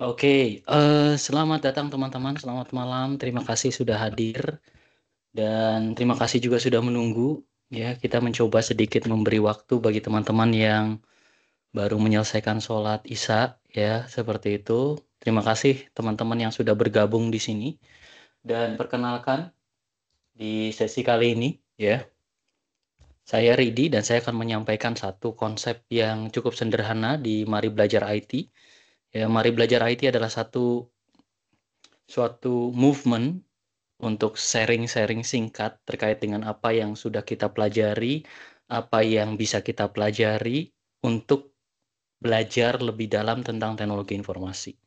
Oke, selamat datang teman-teman, selamat malam. Terima kasih sudah hadir dan terima kasih juga sudah menunggu. Ya, kita mencoba sedikit memberi waktu bagi teman-teman yang baru menyelesaikan sholat Isya, ya, seperti itu. Terima kasih teman-teman yang sudah bergabung di sini. Dan perkenalkan di sesi kali ini, ya, saya Ridi dan saya akan menyampaikan satu konsep yang cukup sederhana di Mari Belajar IT. Ya, Mari Belajar IT adalah suatu movement untuk sharing-sharing singkat terkait dengan apa yang sudah kita pelajari, apa yang bisa kita pelajari untuk belajar lebih dalam tentang teknologi informasi.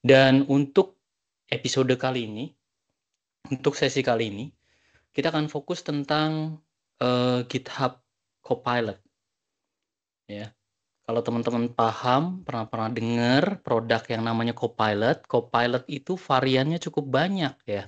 Dan untuk episode kali ini, untuk sesi kali ini, kita akan fokus tentang GitHub Copilot. Ya, kalau teman-teman paham, pernah dengar produk yang namanya Copilot, Copilot itu variannya cukup banyak ya.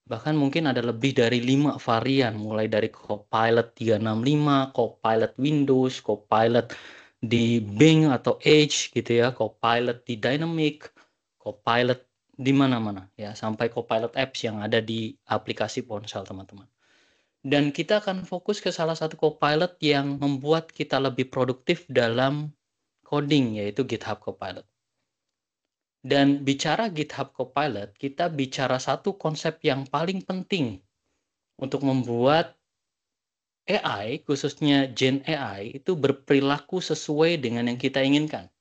Bahkan mungkin ada lebih dari 5 varian, mulai dari Copilot 365, Copilot Windows, Copilot di Bing atau Edge gitu ya, Copilot di Dynamic, Copilot di mana-mana ya, sampai Copilot apps yang ada di aplikasi ponsel teman-teman. Dan kita akan fokus ke salah satu Copilot yang membuat kita lebih produktif dalam coding, yaitu GitHub Copilot. Dan bicara GitHub Copilot, kita bicara satu konsep yang paling penting untuk membuat AI, khususnya Gen AI, itu berperilaku sesuai dengan yang kita inginkan.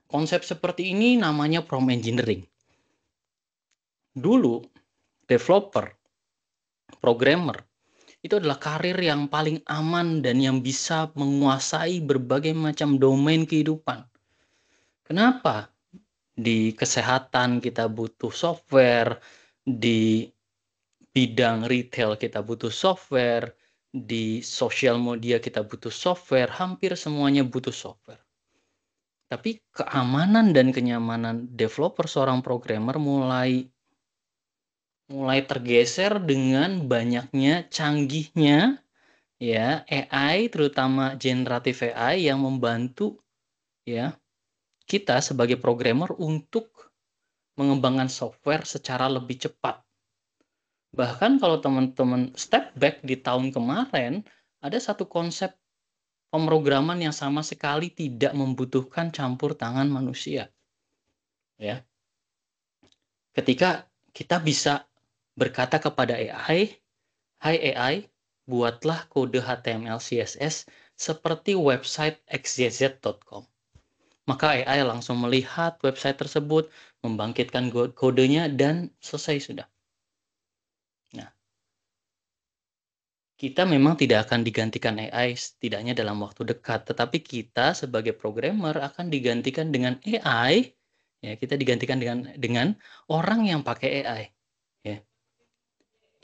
Konsep seperti ini namanya prompt engineering. Dulu, developer, programmer, itu adalah karir yang paling aman dan yang bisa menguasai berbagai macam domain kehidupan. Kenapa? Di kesehatan kita butuh software, di bidang retail kita butuh software, di sosial media kita butuh software, hampir semuanya butuh software. Tapi keamanan dan kenyamanan developer seorang programmer mulai tergeser dengan banyaknya canggihnya ya AI, terutama generatif AI yang membantu ya kita sebagai programmer untuk mengembangkan software secara lebih cepat. Bahkan kalau teman-teman step back di tahun kemarin, ada satu konsep pemrograman yang sama sekali tidak membutuhkan campur tangan manusia. Ya, ketika kita bisa berkata kepada AI, "Hai AI, buatlah kode HTML CSS seperti website xyz.com." Maka AI langsung melihat website tersebut, membangkitkan kodenya, dan selesai sudah. Nah, kita memang tidak akan digantikan AI setidaknya dalam waktu dekat, tetapi kita sebagai programmer akan digantikan dengan AI, ya, kita digantikan dengan orang yang pakai AI, ya.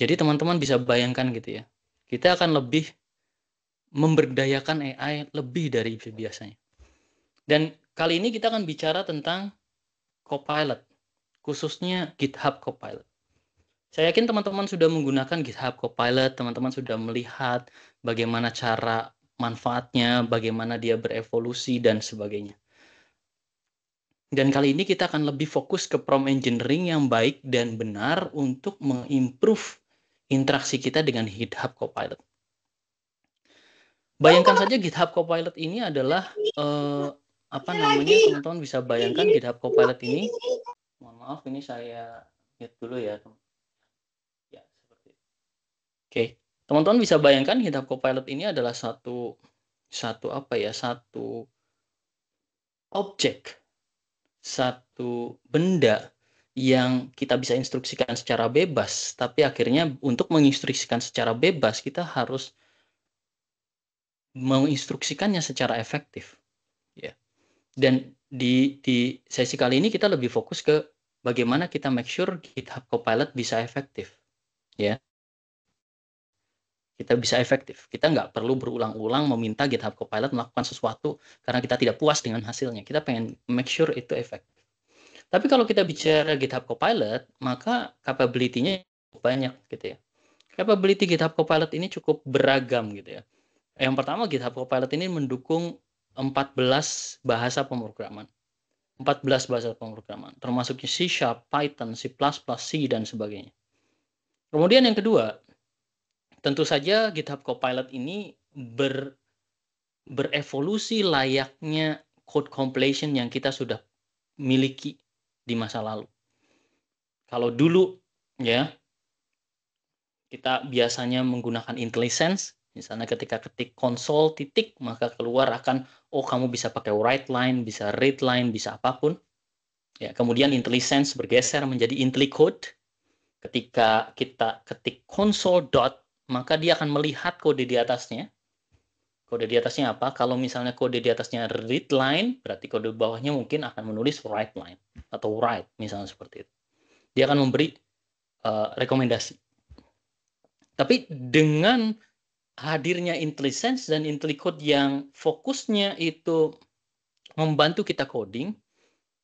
Jadi teman-teman bisa bayangkan gitu ya, kita akan lebih memberdayakan AI lebih dari biasanya. Dan kali ini kita akan bicara tentang Copilot, khususnya GitHub Copilot. Saya yakin teman-teman sudah menggunakan GitHub Copilot, teman-teman sudah melihat bagaimana cara manfaatnya, bagaimana dia berevolusi, dan sebagainya. Dan kali ini kita akan lebih fokus ke prompt engineering yang baik dan benar untuk mengimprove interaksi kita dengan GitHub Copilot. Bayangkan saja GitHub Copilot ini adalah teman-teman bisa bayangkan GitHub Copilot ini. Mohon maaf, ini saya lihat dulu ya. Ya, seperti itu. Oke, teman-teman bisa bayangkan GitHub Copilot ini adalah satu objek, satu benda yang kita bisa instruksikan secara bebas, tapi akhirnya untuk menginstruksikan secara bebas kita harus menginstruksikannya secara efektif, ya. Dan di sesi kali ini kita lebih fokus ke bagaimana kita make sure GitHub Copilot bisa efektif, ya. Kita bisa efektif. Kita nggak perlu berulang-ulang meminta GitHub Copilot melakukan sesuatu karena kita tidak puas dengan hasilnya. Kita pengen make sure itu efektif. Tapi kalau kita bicara GitHub Copilot, maka capability-nya banyak gitu ya. Capability GitHub Copilot ini cukup beragam gitu ya. Yang pertama, GitHub Copilot ini mendukung 14 bahasa pemrograman. 14 bahasa pemrograman, termasuk C#, Python, C++, C, dan sebagainya. Kemudian yang kedua, tentu saja GitHub Copilot ini berevolusi layaknya code compilation yang kita sudah miliki di masa lalu. Kalau dulu ya kita biasanya menggunakan IntelliSense, misalnya ketika ketik konsol titik maka keluar akan kamu bisa pakai write line, bisa read line, bisa apapun. Ya, kemudian IntelliSense bergeser menjadi IntelliCode. Ketika kita ketik console dot, maka dia akan melihat kode di atasnya. Kode di atasnya apa? Kalau misalnya kode di atasnya read line, berarti kode bawahnya mungkin akan menulis write line atau write misalnya seperti itu. Dia akan memberi rekomendasi. Tapi dengan hadirnya IntelliSense dan IntelliCode yang fokusnya itu membantu kita coding,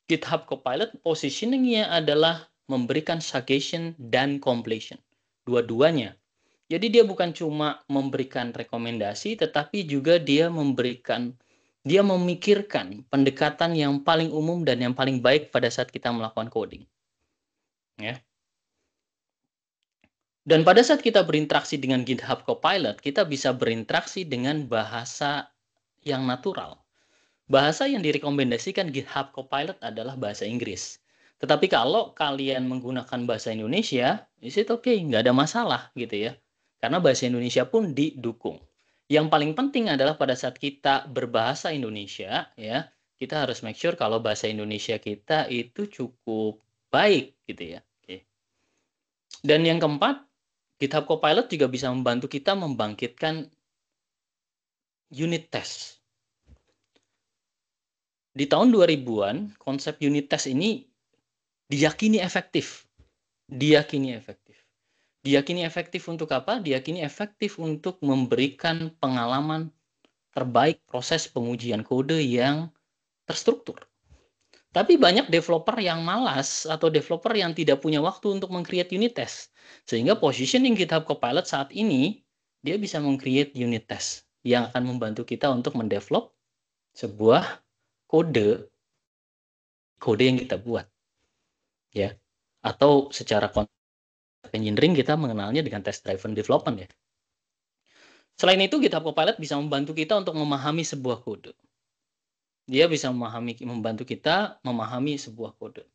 GitHub Copilot positioning-nya adalah memberikan suggestion dan completion. Dua-duanya. Jadi dia bukan cuma memberikan rekomendasi, tetapi juga dia memikirkan pendekatan yang paling umum dan yang paling baik pada saat kita melakukan coding. Ya. Dan pada saat kita berinteraksi dengan GitHub Copilot, kita bisa berinteraksi dengan bahasa yang natural. Bahasa yang direkomendasikan GitHub Copilot adalah bahasa Inggris. Tetapi kalau kalian menggunakan bahasa Indonesia, is it okay, nggak ada masalah gitu ya. Karena bahasa Indonesia pun didukung. Yang paling penting adalah pada saat kita berbahasa Indonesia, ya, kita harus make sure kalau bahasa Indonesia kita itu cukup baik gitu ya. Oke. Dan yang keempat, GitHub Copilot juga bisa membantu kita membangkitkan unit test. Di tahun 2000-an, konsep unit test ini diyakini efektif. Diyakini efektif. Diyakini efektif untuk apa? Diyakini efektif untuk memberikan pengalaman terbaik proses pengujian kode yang terstruktur. Tapi banyak developer yang malas atau developer yang tidak punya waktu untuk meng-create unit test. Sehingga positioning GitHub Copilot saat ini, dia bisa meng-create unit test yang akan membantu kita untuk mendevelop sebuah kode yang kita buat. Ya. Atau secara engineering kita mengenalnya dengan test driven development ya. Selain itu, GitHub Copilot bisa membantu kita untuk memahami sebuah kode. Dia bisa membantu kita memahami sebuah kode.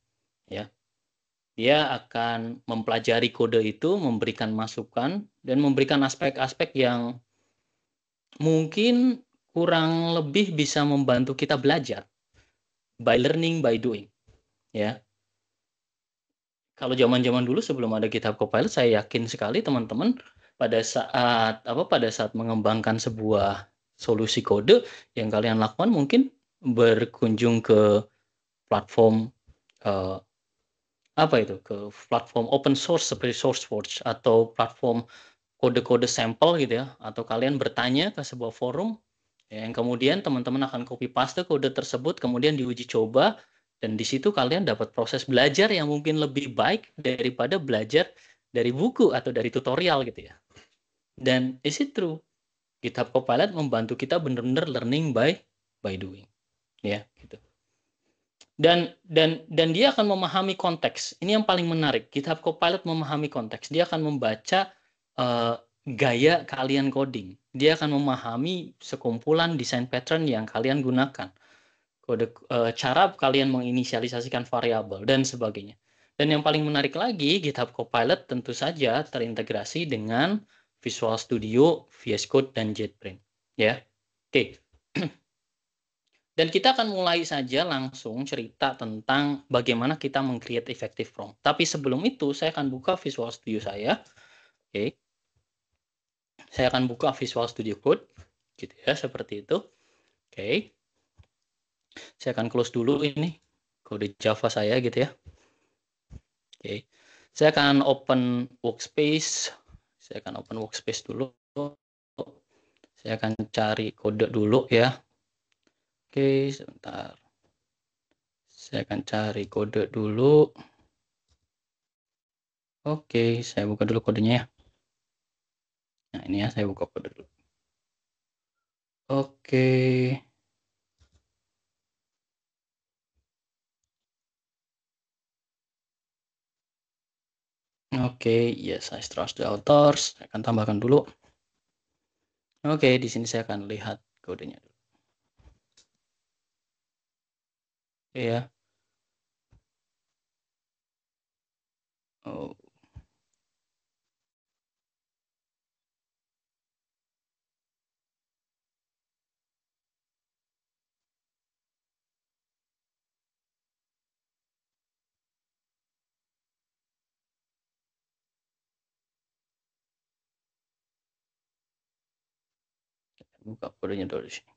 Ya. Dia akan mempelajari kode itu, memberikan masukan, dan memberikan aspek-aspek yang mungkin kurang lebih bisa membantu kita belajar. By learning, by doing. Ya. Kalau zaman-zaman dulu sebelum ada GitHub Copilot, saya yakin sekali teman-teman pada saat mengembangkan sebuah solusi kode yang kalian lakukan mungkin berkunjung ke platform ke platform open source seperti SourceForge atau platform kode-kode sampel gitu ya, atau kalian bertanya ke sebuah forum yang kemudian teman-teman akan copy paste kode tersebut kemudian diuji coba dan di situ kalian dapat proses belajar yang mungkin lebih baik daripada belajar dari buku atau dari tutorial gitu ya. Dan is it true? GitHub Copilot membantu kita benar-benar learning by doing. Ya, gitu. Dan dia akan memahami konteks. Ini yang paling menarik. GitHub Copilot memahami konteks. Dia akan membaca gaya kalian coding. Dia akan memahami sekumpulan desain pattern yang kalian gunakan. Cara kalian menginisialisasikan variabel dan sebagainya. Dan yang paling menarik lagi, GitHub Copilot tentu saja terintegrasi dengan Visual Studio, VS Code, dan JetBrains. Ya, oke. Dan kita akan mulai saja langsung cerita tentang bagaimana kita meng-create effective prompt. Tapi sebelum itu, saya akan buka Visual Studio saya. Oke. Saya akan buka Visual Studio Code. Gitu ya, seperti itu. Oke. Saya akan close dulu ini kode Java saya gitu ya. Oke. Saya akan open workspace. Saya akan open workspace dulu. Saya akan cari kode dulu ya. Oke, sebentar. Saya akan cari kode dulu. Oke, saya buka dulu kodenya ya. Nah, ini ya, saya buka kode dulu. Oke. Oke, yes, I trust the authors. Saya akan tambahkan dulu. Oke, di sini saya akan lihat kodenya. Ya. Oh, buka kodenya dulu di sini.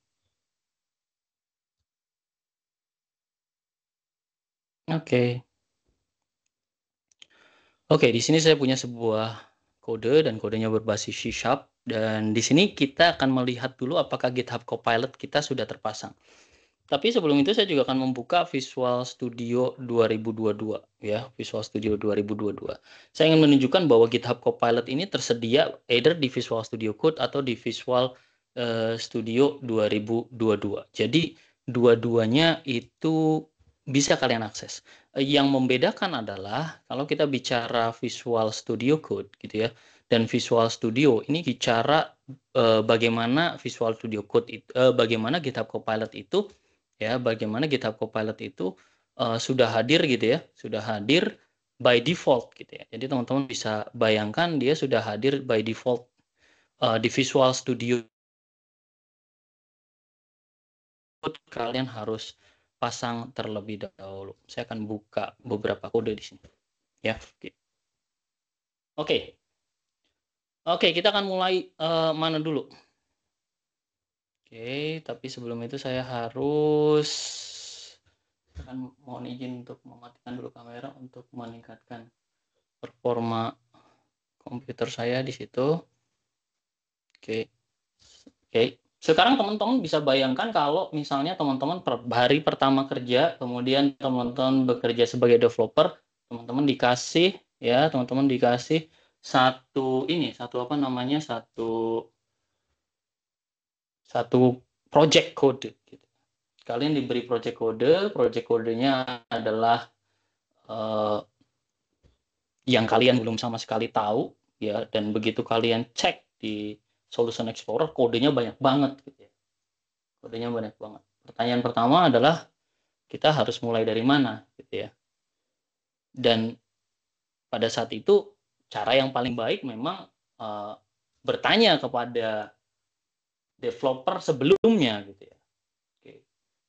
Oke. Oke, di sini saya punya sebuah kode dan kodenya berbasis C# dan di sini kita akan melihat dulu apakah GitHub Copilot kita sudah terpasang. Tapi sebelum itu saya juga akan membuka Visual Studio 2022 ya, Visual Studio 2022. Saya ingin menunjukkan bahwa GitHub Copilot ini tersedia either di Visual Studio Code atau di Visual Studio 2022. Jadi dua-duanya itu bisa kalian akses. Yang membedakan adalah kalau kita bicara Visual Studio Code gitu ya, dan Visual Studio ini bicara bagaimana Visual Studio Code itu, bagaimana GitHub Copilot itu ya, bagaimana GitHub Copilot itu sudah hadir gitu ya, sudah hadir by default gitu ya. Jadi teman-teman bisa bayangkan dia sudah hadir by default di Visual Studio. Kalian harus pasang terlebih dahulu. Saya akan buka beberapa kode di sini ya. Oke. Oke, kita akan mulai mana dulu? Oke, tapi sebelum itu saya harus akan mohon izin untuk mematikan dulu kamera untuk meningkatkan performa komputer saya di situ. Oke. Oke. Sekarang teman-teman bisa bayangkan kalau misalnya teman-teman hari pertama kerja, kemudian teman-teman bekerja sebagai developer, teman-teman dikasih ya, teman-teman dikasih satu apa namanya? Satu project code gitu. Kalian diberi project kodenya adalah yang kalian belum sama sekali tahu ya, dan begitu kalian cek di Solution Explorer kodenya banyak banget gitu ya. Kodenya banyak banget. Pertanyaan pertama adalah kita harus mulai dari mana gitu ya. Dan pada saat itu cara yang paling baik memang bertanya kepada developer sebelumnya gitu ya. Oke.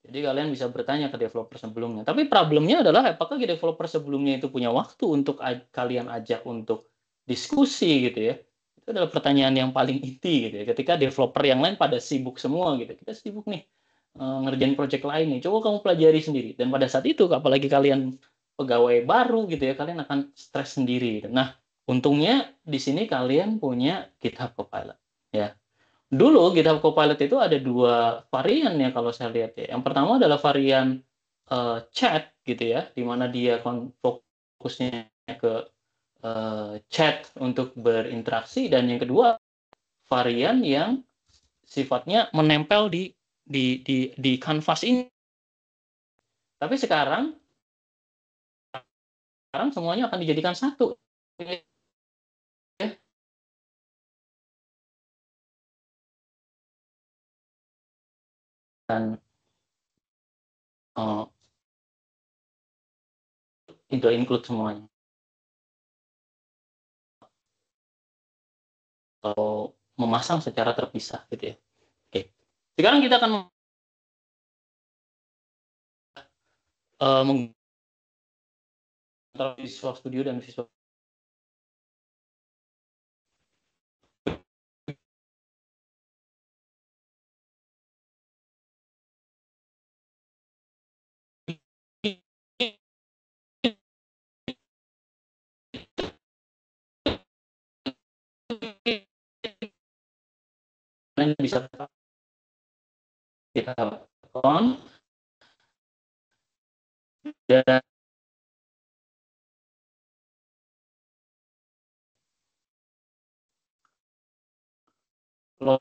Jadi kalian bisa bertanya ke developer sebelumnya. Tapi problemnya adalah apakah developer sebelumnya itu punya waktu untuk kalian ajak untuk diskusi gitu ya. Itu adalah pertanyaan yang paling inti gitu ya. Ketika developer yang lain pada sibuk semua gitu. Kita sibuk nih ngerjain project lain nih. Coba kamu pelajari sendiri. Dan pada saat itu apalagi kalian pegawai baru gitu ya, kalian akan stres sendiri. Nah, untungnya di sini kalian punya GitHub Copilot ya. Dulu GitHub Copilot itu ada dua varian ya kalau saya lihat ya. Yang pertama adalah varian chat gitu ya, di mana dia fokusnya ke chat untuk berinteraksi, dan yang kedua varian yang sifatnya menempel di kanvas ini. Tapi sekarang semuanya akan dijadikan satu. Dan uh, itu include semuanya. Kalau memasang secara terpisah gitu ya. Oke. Sekarang kita akan menggunakan Visual Studio dan Visual kalian bisa kita on dan log.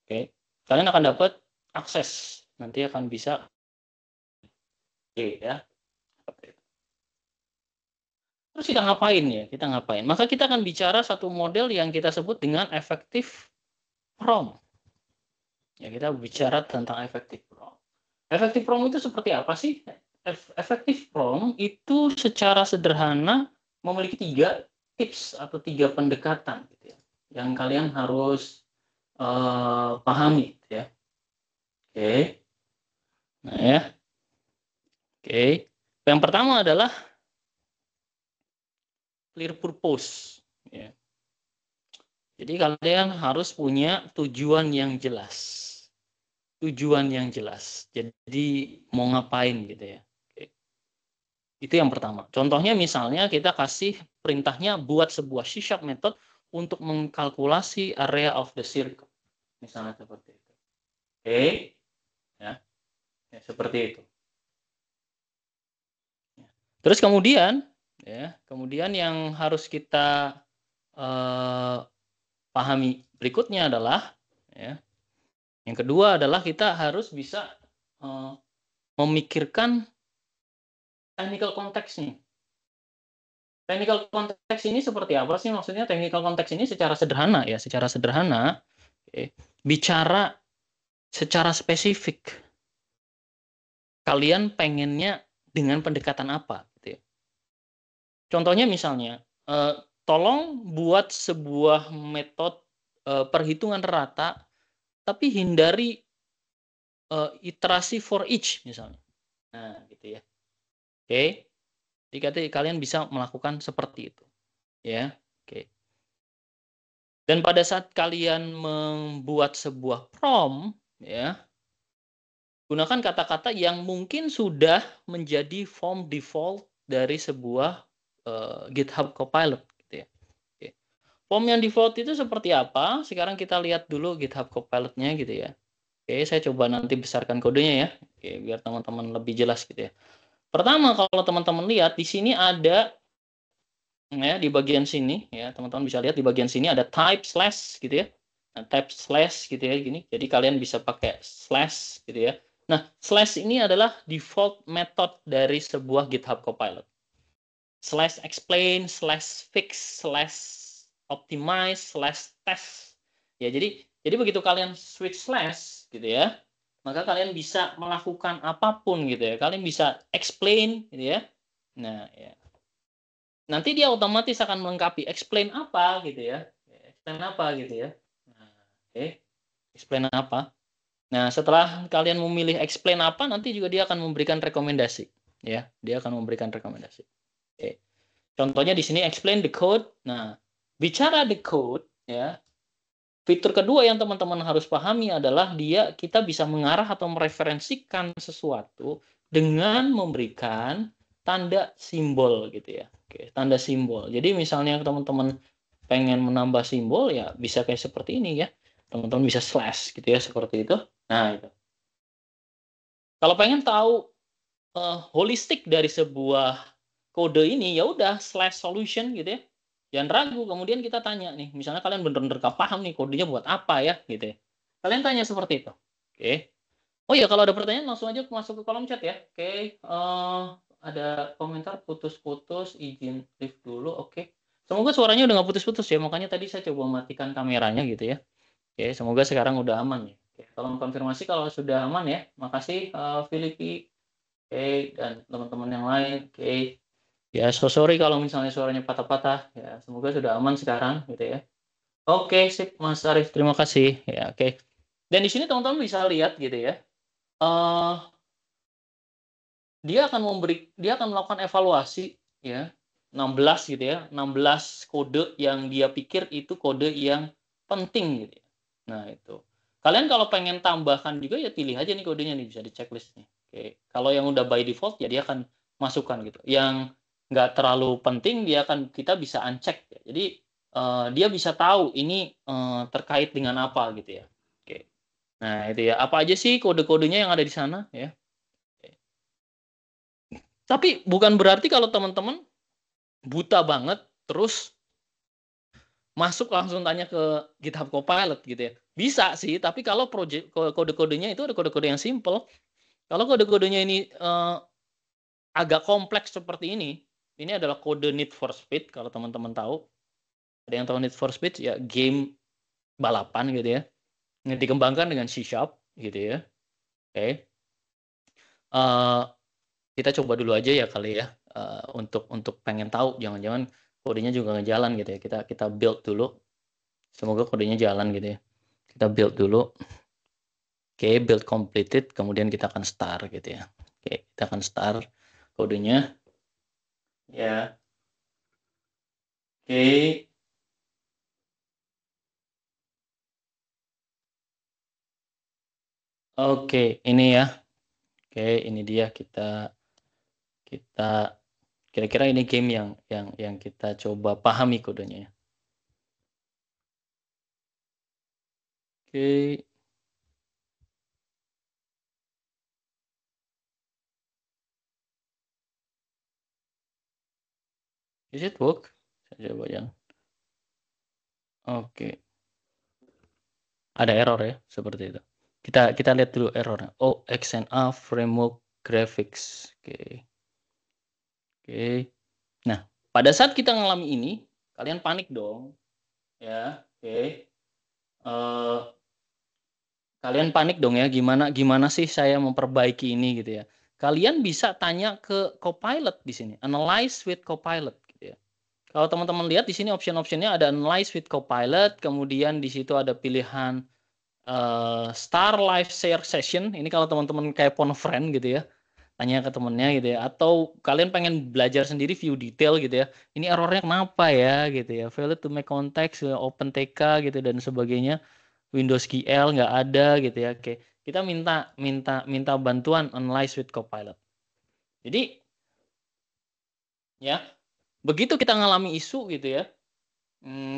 Oke, kalian akan dapat akses, nanti akan bisa ya. Terus kita ngapain ya? Kita ngapain? Maka kita akan bicara satu model yang kita sebut dengan effective prompt. Ya, kita bicara tentang effective prompt. Effective prompt itu seperti apa sih? Effective prompt itu secara sederhana memiliki 3 tips atau 3 pendekatan gitu ya, yang kalian harus pahami gitu ya. Oke. Nah ya. Oke. Yang pertama adalah clear purpose ya. Jadi kalian harus punya tujuan yang jelas. Tujuan yang jelas. Jadi mau ngapain gitu ya. Oke. Itu yang pertama. Contohnya misalnya kita kasih perintahnya buat sebuah C# method untuk mengkalkulasi area of the circle. Misalnya seperti itu. Oke. Ya. Ya, seperti itu. Terus kemudian yang harus kita pahami berikutnya adalah ya, yang kedua adalah kita harus bisa memikirkan technical konteks nih. Technical konteks ini seperti apa sih? Maksudnya technical konteks ini secara sederhana ya, bicara secara spesifik. Kalian pengennya dengan pendekatan apa gitu ya. Contohnya misalnya, tolong buat sebuah metode perhitungan rata tapi hindari iterasi for each misalnya. Nah, gitu ya. Oke. Jadi kalian bisa melakukan seperti itu. Ya. Oke. Dan pada saat kalian membuat sebuah prompt ya, gunakan kata-kata yang mungkin sudah menjadi form default dari sebuah GitHub Copilot gitu ya. Oke. Form yang default itu seperti apa? Sekarang kita lihat dulu GitHub Copilot-nya gitu ya. Oke, saya coba nanti besarkan kodenya ya. Oke, biar teman-teman lebih jelas gitu ya. Pertama, kalau teman-teman lihat di sini ada ya, di bagian sini ya, teman-teman bisa lihat di bagian sini ada type slash gitu ya. Nah, type slash gitu ya gini. Jadi kalian bisa pakai slash gitu ya. Nah, slash ini adalah default method dari sebuah GitHub Copilot. Slash explain, slash fix, slash optimize, slash test. Ya, jadi begitu kalian switch slash gitu ya, maka kalian bisa melakukan apapun gitu ya. Kalian bisa explain gitu ya. Nah, ya. Nanti dia otomatis akan melengkapi explain apa gitu ya. Explain apa gitu ya. Nah, oke. Explain apa? Nah, setelah kalian memilih explain apa, nanti juga dia akan memberikan rekomendasi ya. Dia akan memberikan rekomendasi. Oke. Contohnya di sini explain the code. Nah, bicara the code ya. Fitur kedua yang teman-teman harus pahami adalah kita bisa mengarah atau mereferensikan sesuatu dengan memberikan tanda simbol gitu ya. Oke, tanda simbol. Jadi misalnya teman-teman pengen menambah simbol ya bisa kayak seperti ini ya. Teman-teman bisa slash gitu ya seperti itu. Nah, itu. Kalau pengen tahu holistik dari sebuah kode ini ya udah slash solution gitu ya. Jangan ragu, kemudian kita tanya nih, misalnya kalian bener-bener gak paham nih kodenya buat apa ya gitu ya. Kalian tanya seperti itu. Oke. Oh ya, kalau ada pertanyaan langsung aja masuk ke kolom chat ya. Oke. Ada komentar putus-putus, izin live dulu. Oke. Semoga suaranya udah nggak putus-putus ya. Makanya tadi saya coba matikan kameranya gitu ya. Oke, semoga sekarang udah aman ya. Oke, tolong konfirmasi kalau sudah aman ya. Makasih Filipi. Oke, dan teman-teman yang lain. Oke. Ya, sorry kalau misalnya suaranya patah-patah. Ya, semoga sudah aman sekarang gitu ya. Oke, sip Mas Arif, terima kasih. Ya, oke. Dan di sini teman-teman bisa lihat gitu ya. Dia akan melakukan evaluasi ya. 16 gitu ya. 16 kode yang dia pikir itu kode yang penting gitu ya. Nah, itu. Kalian kalau pengen tambahkan juga ya pilih aja nih kodenya nih, bisa di checklist nih. Oke. Kalau yang udah by default ya dia akan masukkan gitu. Yang nggak terlalu penting kita bisa uncheck ya. Jadi dia bisa tahu ini terkait dengan apa gitu ya. Oke. Nah, itu ya. Apa aja sih kode-kodenya yang ada di sana ya. Oke. Tapi bukan berarti kalau teman-teman buta banget terus masuk langsung tanya ke GitHub Copilot gitu ya. Bisa sih, tapi kalau kode-kodenya itu ada kode-kode yang simple. Kalau kode-kodenya ini agak kompleks seperti ini, ini adalah kode Need for Speed kalau teman-teman tahu. Ada yang tahu Need for Speed ya, game balapan gitu ya. Yang dikembangkan dengan C# gitu ya. Oke. Eh, kita coba dulu aja ya kali ya, untuk pengen tahu, jangan-jangan kodenya juga nggak jalan gitu ya. Kita build dulu. Semoga kodenya jalan gitu ya. Kita build dulu. Oke, build completed, kemudian kita akan start gitu ya. Oke, kita akan start kodenya. Ya. Oke. Oke, ini ya. Oke, ini dia kita kira-kira ini game yang kita coba pahami kodenya ya. Oke. Is it work? Saya coba ya. Oke. Ada error ya, seperti itu. Kita lihat dulu errornya. Oh, XNA framework graphics. Oke. Oke. Nah, pada saat kita ngalami ini, kalian panik dong. Ya, oke. Kalian panik dong ya, gimana sih saya memperbaiki ini gitu ya. Kalian bisa tanya ke Copilot di sini, Analyze with Copilot gitu ya. Kalau teman-teman lihat di sini option-optionnya ada Analyze with Copilot, kemudian di situ ada pilihan Star Live Share Session. Ini kalau teman-teman kayak phone friend gitu ya, tanya ke temennya gitu ya. Atau kalian pengen belajar sendiri view detail gitu ya. Ini errornya kenapa ya gitu ya. Failure to make context, open TK gitu dan sebagainya. Windows GL nggak ada gitu ya. Oke, kita minta bantuan Analyze with Copilot. Jadi ya, begitu kita ngalami isu gitu ya,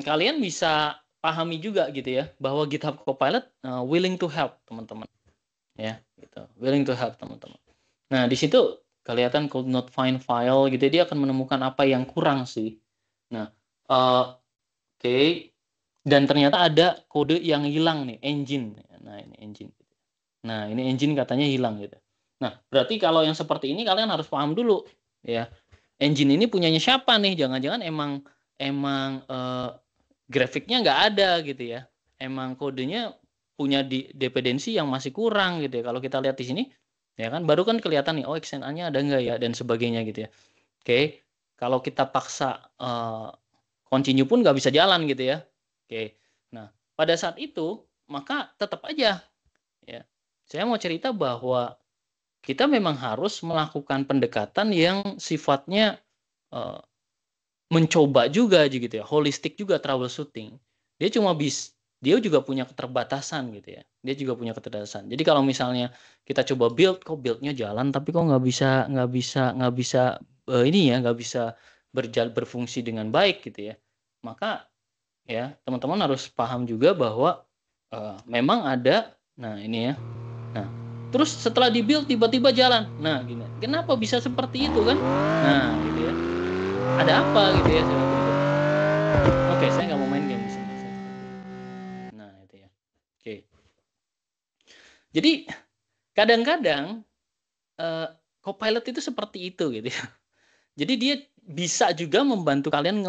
kalian bisa pahami juga gitu ya bahwa GitHub Copilot willing to help teman-teman. Ya, gitu. Willing to help teman-teman. Nah, di situ kelihatan could not find file gitu, dia akan menemukan apa yang kurang sih. Nah, oke. Dan ternyata ada kode yang hilang nih, engine. Nah, ini engine. Nah, ini engine katanya hilang gitu. Nah, berarti kalau yang seperti ini kalian harus paham dulu ya. Engine ini punyanya siapa nih? Jangan-jangan emang grafiknya nggak ada gitu ya. Emang kodenya punya dependensi yang masih kurang gitu ya. Kalau kita lihat di sini ya kan baru kan kelihatan nih, oh XNA-nya ada nggak ya dan sebagainya gitu ya. Oke, kalau kita paksa continue pun nggak bisa jalan gitu ya. Oke, nah pada saat itu maka tetap aja ya. Saya mau cerita bahwa kita memang harus melakukan pendekatan yang sifatnya uh, mencoba juga gitu ya, holistik juga troubleshooting. Dia juga punya keterbatasan gitu ya. Dia juga punya keterbatasan. Jadi kalau misalnya kita coba build, kok buildnya jalan, tapi kok nggak bisa ini ya, nggak bisa berfungsi dengan baik gitu ya. Maka ya teman-teman harus paham juga bahwa memang ada, nah ini ya. Nah, terus setelah di-build tiba-tiba jalan. Nah, gini. Kenapa bisa seperti itu kan? Nah, gitu ya. Ada apa gitu ya? Oke, saya nggak mau main game di sini. Nah, itu ya. Oke. Jadi kadang-kadang Copilot itu seperti itu gitu ya. Jadi dia bisa juga membantu kalian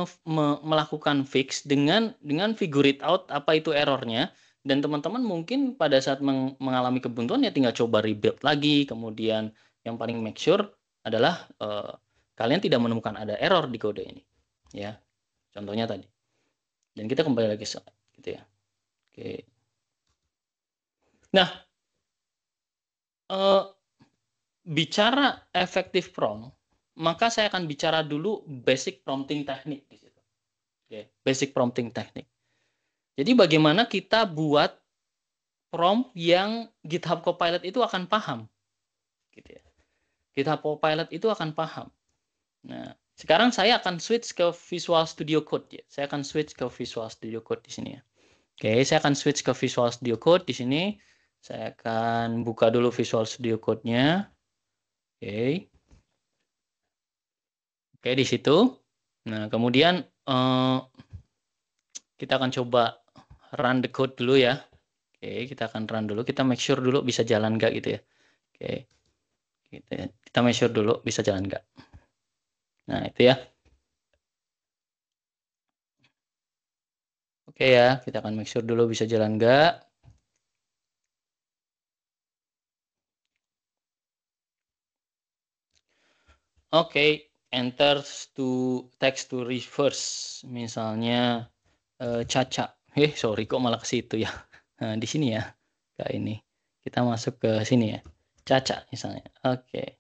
melakukan fix dengan figure it out apa itu errornya, dan teman-teman mungkin pada saat mengalami kebuntuan ya tinggal coba rebuild lagi, kemudian yang paling make sure adalah kalian tidak menemukan ada error di kode ini ya, contohnya tadi. Dan kita kembali lagi gitu ya. Oke. Nah, bicara efektif prompt, maka saya akan bicara dulu basic prompting teknik di situ. Oke, basic prompting teknik. Jadi bagaimana kita buat prompt yang GitHub Copilot itu akan paham, gitu ya. GitHub Copilot itu akan paham. Nah, sekarang saya akan switch ke Visual Studio Code ya. Saya akan switch ke Visual Studio Code di sini ya. Oke, saya akan switch ke Visual Studio Code di sini. Saya akan buka dulu Visual Studio Code-nya. Oke. Oke, di situ. Nah, kemudian kita akan coba run the code dulu ya. Oke, kita akan run dulu. Kita make sure dulu bisa jalan nggak gitu ya. Oke, kita make sure dulu bisa jalan nggak. Nah, itu ya. Oke ya, kita akan make sure dulu bisa jalan nggak. Oke, enter to text to reverse. Misalnya Caca. Sorry kok malah ke situ ya. Nah, di sini ya. Kayak ini. Kita masuk ke sini ya. Caca misalnya. Oke.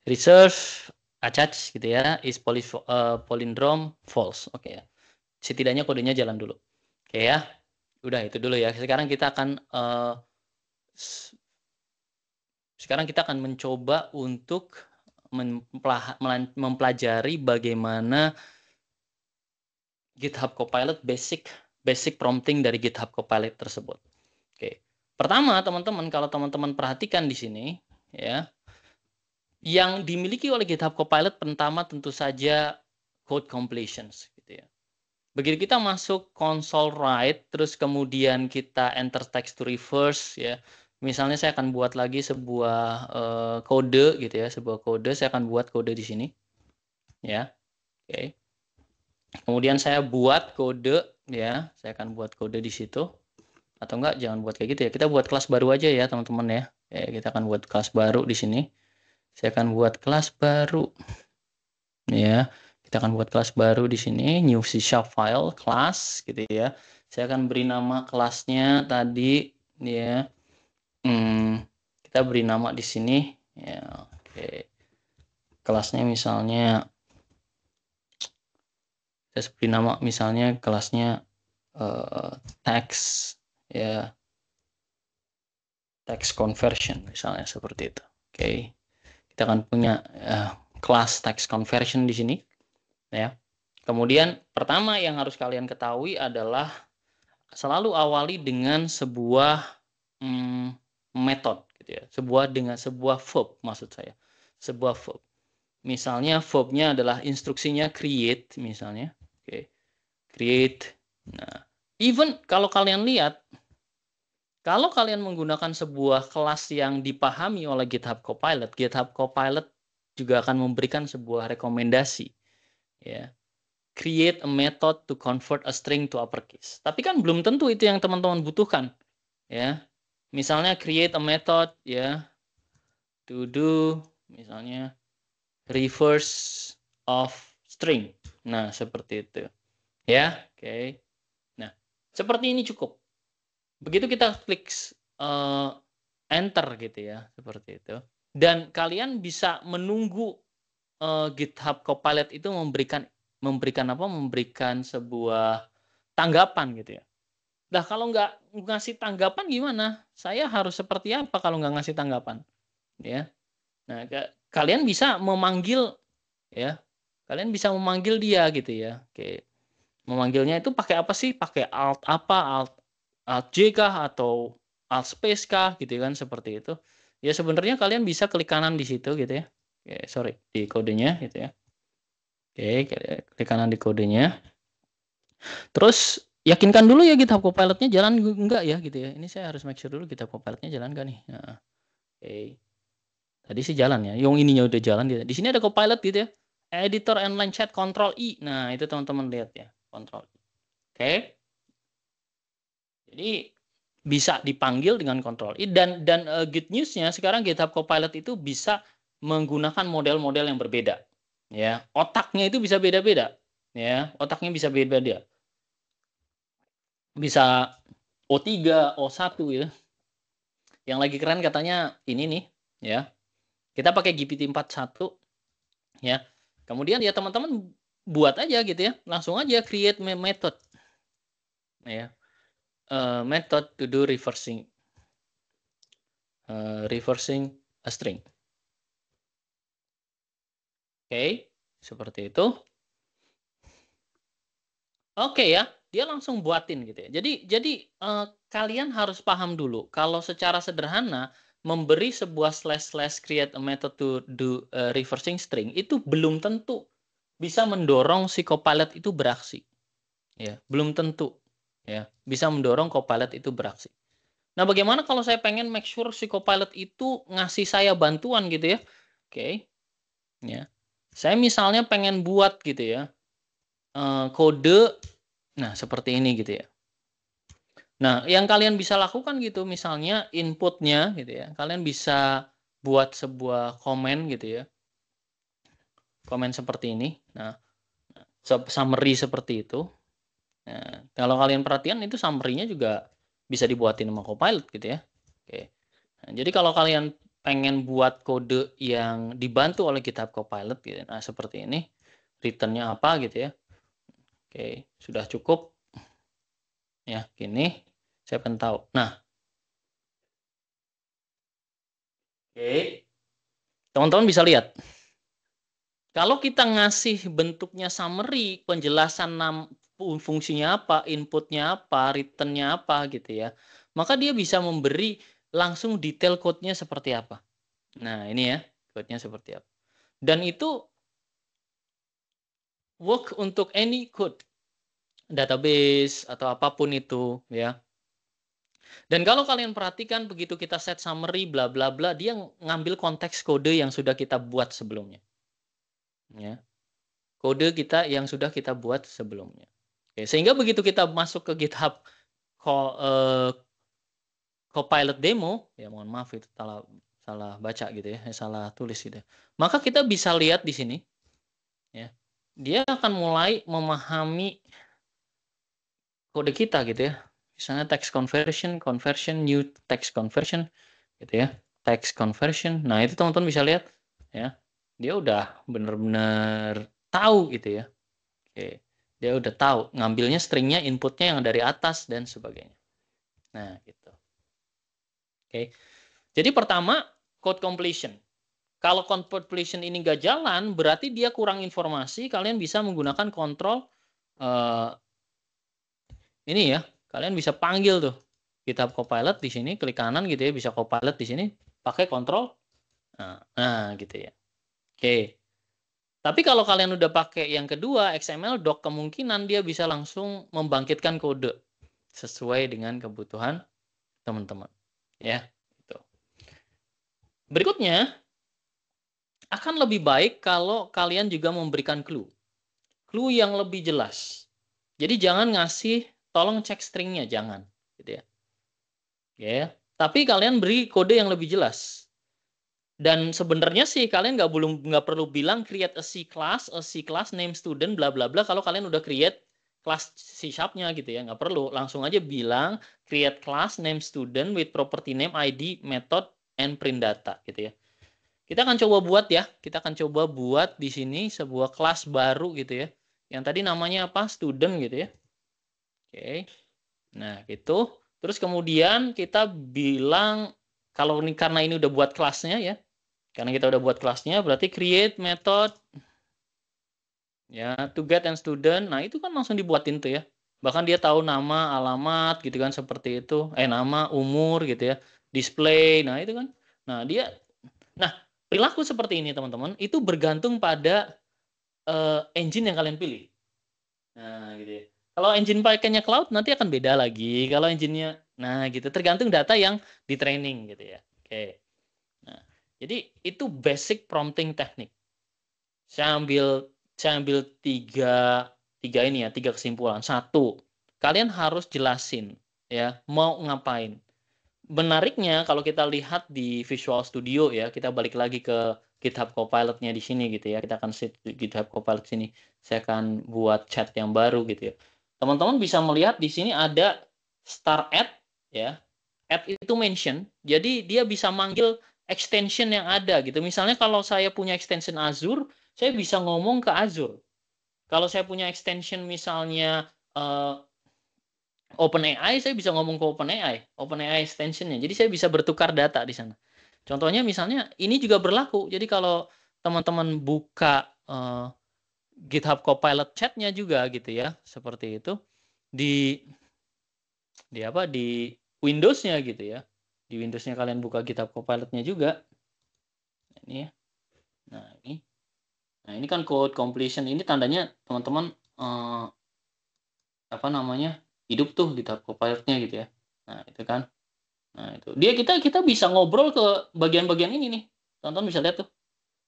Reserve attach gitu ya. Is palindrome false. Oke ya. Setidaknya kodenya jalan dulu. Oke ya. Udah itu dulu ya. Sekarang kita akan mencoba untuk mempelajari bagaimana GitHub Copilot basic prompting dari GitHub Copilot tersebut. Oke. Pertama, teman-teman, kalau teman-teman perhatikan di sini ya, yang dimiliki oleh GitHub Copilot pertama tentu saja code completions gitu ya. Begitu kita masuk console write, terus kemudian kita enter text to reverse ya. Misalnya saya akan buat lagi sebuah kode gitu ya, sebuah kode, saya akan buat kode di sini ya. Oke. Kemudian saya buat kode ya, saya akan buat kode di situ. Atau enggak, jangan buat kayak gitu ya. Kita buat kelas baru aja ya, teman-teman ya. Kita akan buat kelas baru di sini. Saya akan buat kelas baru ya. Kita akan buat kelas baru di sini, new C# file class gitu ya. Saya akan beri nama kelasnya tadi ya. Kita beri nama di sini ya. Oke. Kelasnya misalnya saya beri nama misalnya kelasnya text ya, text conversion misalnya seperti itu. Oke. Kita akan punya kelas text conversion di sini ya. Kemudian pertama yang harus kalian ketahui adalah selalu awali dengan sebuah metode gitu ya. Dengan sebuah verb maksud saya. Sebuah verb. Misalnya verbnya adalah instruksinya create misalnya. Oke. Create. Nah, even kalau kalian lihat, kalau kalian menggunakan sebuah kelas yang dipahami oleh GitHub Copilot juga akan memberikan sebuah rekomendasi ya. Create a method to convert a string to uppercase. Tapi kan belum tentu itu yang teman-teman butuhkan ya. Misalnya create a method ya to do misalnya reverse of string. Nah, seperti itu. Ya, oke. Nah, seperti ini cukup. Begitu kita klik enter gitu ya, seperti itu. Dan kalian bisa menunggu GitHub Copilot itu memberikan sebuah tanggapan gitu ya. Nah, kalau nggak ngasih tanggapan gimana? Saya harus seperti apa kalau nggak ngasih tanggapan? Ya. Nah, kalian bisa memanggil ya. Kalian bisa memanggil dia gitu ya. Oke. Memanggilnya itu pakai apa sih? Pakai alt apa? Alt J kah atau alt space kah gitu kan seperti itu. Ya sebenarnya kalian bisa klik kanan di situ gitu ya. Oke, sorry, di kodenya gitu ya. Oke, klik kanan di kodenya. Terus yakinkan dulu ya GitHub Copilot-nya jalan enggak ya gitu ya. Ini saya harus make sure dulu GitHub Copilot-nya jalan enggak nih. Nah, oke. Tadi sih jalan ya. Yang ininya udah jalan gitu. Di sini ada Copilot gitu ya. Editor inline chat Control I. Nah, itu teman-teman lihat ya. Control I. Oke. Jadi bisa dipanggil dengan Control I dan good news-nya sekarang GitHub Copilot itu bisa menggunakan model-model yang berbeda. Ya, otaknya itu bisa beda-beda. Ya, otaknya bisa beda-beda. Bisa O3, O1 ya. Yang lagi keren katanya ini nih, ya. Kita pakai GPT-41 ya. Kemudian ya teman-teman buat aja gitu ya. Langsung aja create method. Ya. Method to do reversing a string. Oke, seperti itu. Oke ya, dia langsung buatin gitu ya. Jadi kalian harus paham dulu kalau secara sederhana memberi sebuah slash create a method to do reversing string itu belum tentu bisa mendorong si Copilot itu beraksi. Ya, belum tentu ya bisa mendorong Copilot itu beraksi. Nah, bagaimana kalau saya pengen make sure si Copilot itu ngasih saya bantuan gitu ya? Oke. Ya. Saya misalnya pengen buat gitu ya, kode, nah seperti ini gitu ya. Nah, yang kalian bisa lakukan gitu, misalnya inputnya gitu ya, kalian bisa buat sebuah komen gitu ya, komen seperti ini. Nah, summary seperti itu. Nah, kalau kalian perhatian itu summary-nya juga bisa dibuatin sama Copilot gitu ya. Oke. Nah, jadi kalau kalian pengen buat kode yang dibantu oleh GitHub Copilot gitu, nah seperti ini, return-nya apa gitu ya. Oke, sudah cukup ya, gini. Saya pengen tahu. Nah, oke. Teman-teman bisa lihat. Kalau kita ngasih bentuknya summary, penjelasan fungsinya apa, inputnya apa, return-nya apa gitu ya, maka dia bisa memberi langsung detail code-nya seperti apa. Nah, ini ya, code-nya seperti apa. Dan itu work untuk any code, database atau apapun itu ya. Dan kalau kalian perhatikan begitu kita set summary bla bla bla, dia ngambil konteks kode yang sudah kita buat sebelumnya. Ya. Kode kita yang sudah kita buat sebelumnya. Oke, sehingga begitu kita masuk ke GitHub Copilot demo, ya mohon maaf itu salah baca gitu ya, salah tulis gitu. Maka kita bisa lihat di sini, ya, dia akan mulai memahami kode kita gitu ya. Misalnya text conversion, new text conversion, gitu ya, text conversion. Nah itu teman-teman bisa lihat, ya, dia udah bener-bener tahu gitu ya. Oke, dia udah tahu ngambilnya stringnya, inputnya yang dari atas dan sebagainya. Nah gitu. Oke, jadi pertama code completion. Kalau code completion ini nggak jalan, berarti dia kurang informasi. Kalian bisa menggunakan kontrol ini ya. Kalian bisa panggil tuh GitHub Copilot di sini, klik kanan gitu ya, bisa Copilot di sini, pakai kontrol. Nah gitu ya. Oke. Tapi kalau kalian udah pakai yang kedua, XML doc, kemungkinan dia bisa langsung membangkitkan kode sesuai dengan kebutuhan teman-teman. Ya, gitu. Berikutnya, akan lebih baik kalau kalian juga memberikan clue. Clue yang lebih jelas. Jadi jangan ngasih, tolong cek stringnya, jangan. Gitu ya. Ya, tapi kalian beri kode yang lebih jelas. Dan sebenarnya sih kalian nggak perlu bilang create a C class name student bla bla bla kalau kalian udah create kelas C sharp-nya gitu ya, nggak perlu, langsung aja bilang create class name student with property name, ID, method, and print data gitu ya. Kita akan coba buat ya, kita akan coba buat di sini sebuah kelas baru gitu ya, yang tadi namanya apa, student gitu ya. Oke, nah gitu. Terus kemudian kita bilang kalau ini karena ini udah buat kelasnya ya, karena kita udah buat kelasnya, berarti create method ya to get and student. Nah, itu kan langsung dibuatin tuh ya. Bahkan dia tahu nama, alamat gitu kan seperti itu. Nama, umur gitu ya. Display. Nah, itu kan. Nah, perilaku seperti ini teman-teman itu bergantung pada engine yang kalian pilih. Nah, gitu ya. Kalau engine pakainya cloud nanti akan beda lagi. Kalau engine-nya nah gitu, tergantung data yang di training gitu ya. Oke. Nah, jadi itu basic prompting teknik. Saya ambil tiga ini ya, tiga kesimpulan. Satu, kalian harus jelasin ya mau ngapain. Menariknya kalau kita lihat di Visual Studio ya, kita balik lagi ke GitHub Copilot-nya di sini gitu ya. Kita akan set GitHub Copilot sini. Saya akan buat chat yang baru gitu ya. Teman-teman bisa melihat di sini ada start add ya. Add itu mention. Jadi dia bisa manggil extension yang ada gitu. Misalnya kalau saya punya extension Azure, saya bisa ngomong ke Azure. Kalau saya punya extension misalnya OpenAI, saya bisa ngomong ke OpenAI extensionnya. Jadi saya bisa bertukar data di sana. Contohnya misalnya ini juga berlaku. Jadi kalau teman-teman buka GitHub Copilot chat-nya juga gitu ya, seperti itu di di Windows-nya gitu ya. Di Windows-nya kalian buka GitHub Copilot-nya juga. Ini ya. Nah, ini. Nah, ini kan code completion. Ini tandanya teman-teman apa namanya? Hidup tuh GitHub Copilot-nya gitu ya. Nah, itu kan. Nah, itu. Kita bisa ngobrol ke bagian-bagian ini nih. Teman-teman bisa lihat tuh.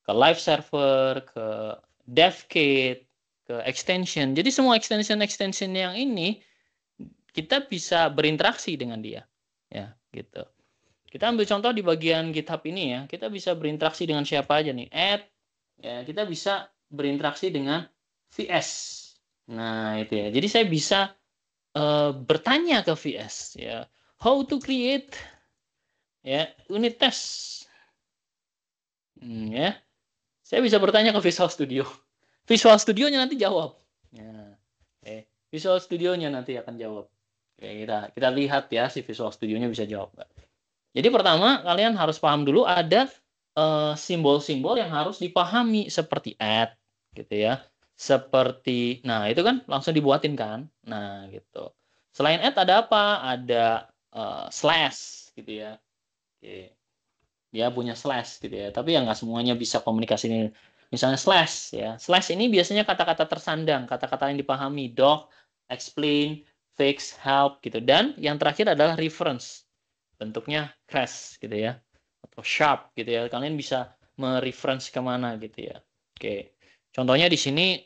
ke live server, ke dev kit, ke extension. Jadi semua extension yang ini kita bisa berinteraksi dengan dia. Ya, gitu. Kita ambil contoh di bagian GitHub ini ya. Kita bisa berinteraksi dengan siapa aja nih. Add, ya, kita bisa berinteraksi dengan VS. Nah, itu ya. Jadi saya bisa bertanya ke VS ya. How to create ya unit test. Ya. Saya bisa bertanya ke Visual Studio. Visual Studio-nya nanti jawab. Ya. Visual Studio-nya nanti akan jawab. Kita lihat ya si Visual Studio-nya bisa jawab. Jadi pertama kalian harus paham dulu ada simbol-simbol yang harus dipahami seperti add gitu ya. Seperti nah itu kan langsung dibuatin kan. Nah gitu. Selain add ada apa? Ada slash gitu ya. Oke. Dia punya slash gitu ya. Tapi ya nggak semuanya bisa komunikasi ini. Misalnya slash ya. Slash ini biasanya kata-kata tersandang, kata-kata yang dipahami, doc, explain, fix, help gitu. Dan yang terakhir adalah reference. Bentuknya crash gitu ya. Atau sharp gitu ya. Kalian bisa mereference kemana gitu ya. Oke. Contohnya di sini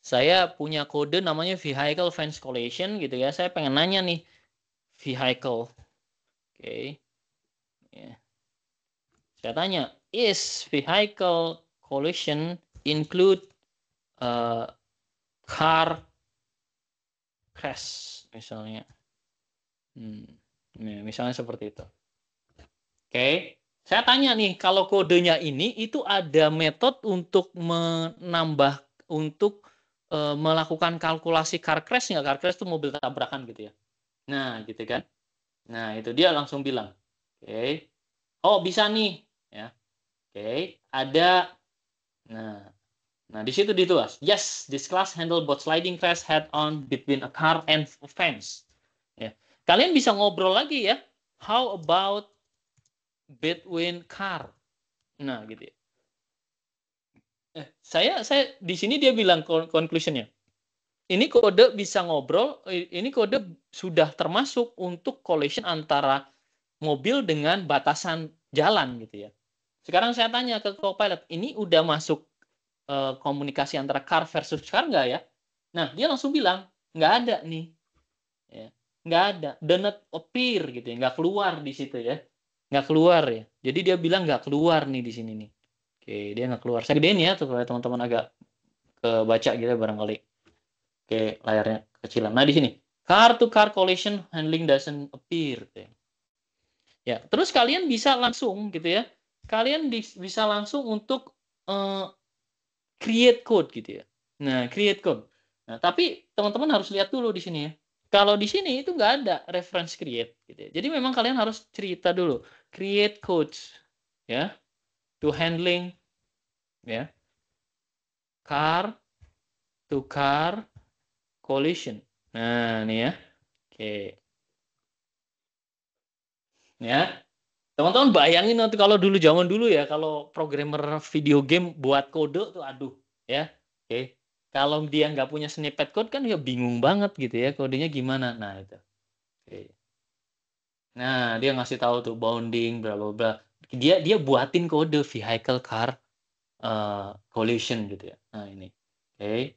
saya punya kode namanya vehicle fence collision gitu ya. Saya pengen nanya nih vehicle. Oke. Ya. Saya tanya, is vehicle collision include car crash misalnya? Misalnya seperti itu. Oke. Saya tanya nih, kalau kodenya ini itu ada metode untuk menambah untuk melakukan kalkulasi car crash nggak? Car crash itu mobil tabrakan gitu ya. Nah, gitu kan. Nah, itu dia langsung bilang, oke. Oh, bisa nih, ya. Oke, ada Nah, di situ ditulis, yes, this class handle both sliding crash head-on between a car and a fence. Ya. Kalian bisa ngobrol lagi ya. How about between car? Nah, gitu ya. Saya di sini dia bilang conclusionnya. Ini kode bisa ngobrol, ini kode sudah termasuk untuk collision antara mobil dengan batasan jalan gitu ya. Sekarang saya tanya ke Copilot, ini udah masuk komunikasi antara car versus car nggak ya? Nah, dia langsung bilang, nggak ada nih. Ya. Nggak ada. Do not appear gitu ya. Nggak keluar di situ ya. Nggak keluar ya. Jadi dia bilang nggak keluar nih di sini nih. Oke, dia nggak keluar. Saya gedein ya tuh kalau teman-teman agak kebaca gitu ya barangkali. Oke, layarnya kecilan. Nah, di sini. Car to car collision handling doesn't appear. Gitu ya. Ya, terus kalian bisa langsung gitu ya. Kalian bisa langsung untuk create code gitu ya. Nah, create code. Nah, tapi teman-teman harus lihat dulu di sini ya. Kalau di sini itu nggak ada reference create gitu ya. Jadi memang kalian harus cerita dulu. Create codes ya to handling ya car to car collision. Nah, nih ya. Oke. Ya. Teman-teman bayangin nanti kalau dulu zaman dulu ya, kalau programmer video game buat kode tuh aduh ya. Oke. Kalau dia nggak punya snippet code kan ya bingung banget gitu ya kodenya gimana. Nah, itu. Oke. Nah, dia ngasih tahu tuh bounding bla bla bla. Dia buatin kode vehicle car collision gitu ya. Nah, ini. Oke.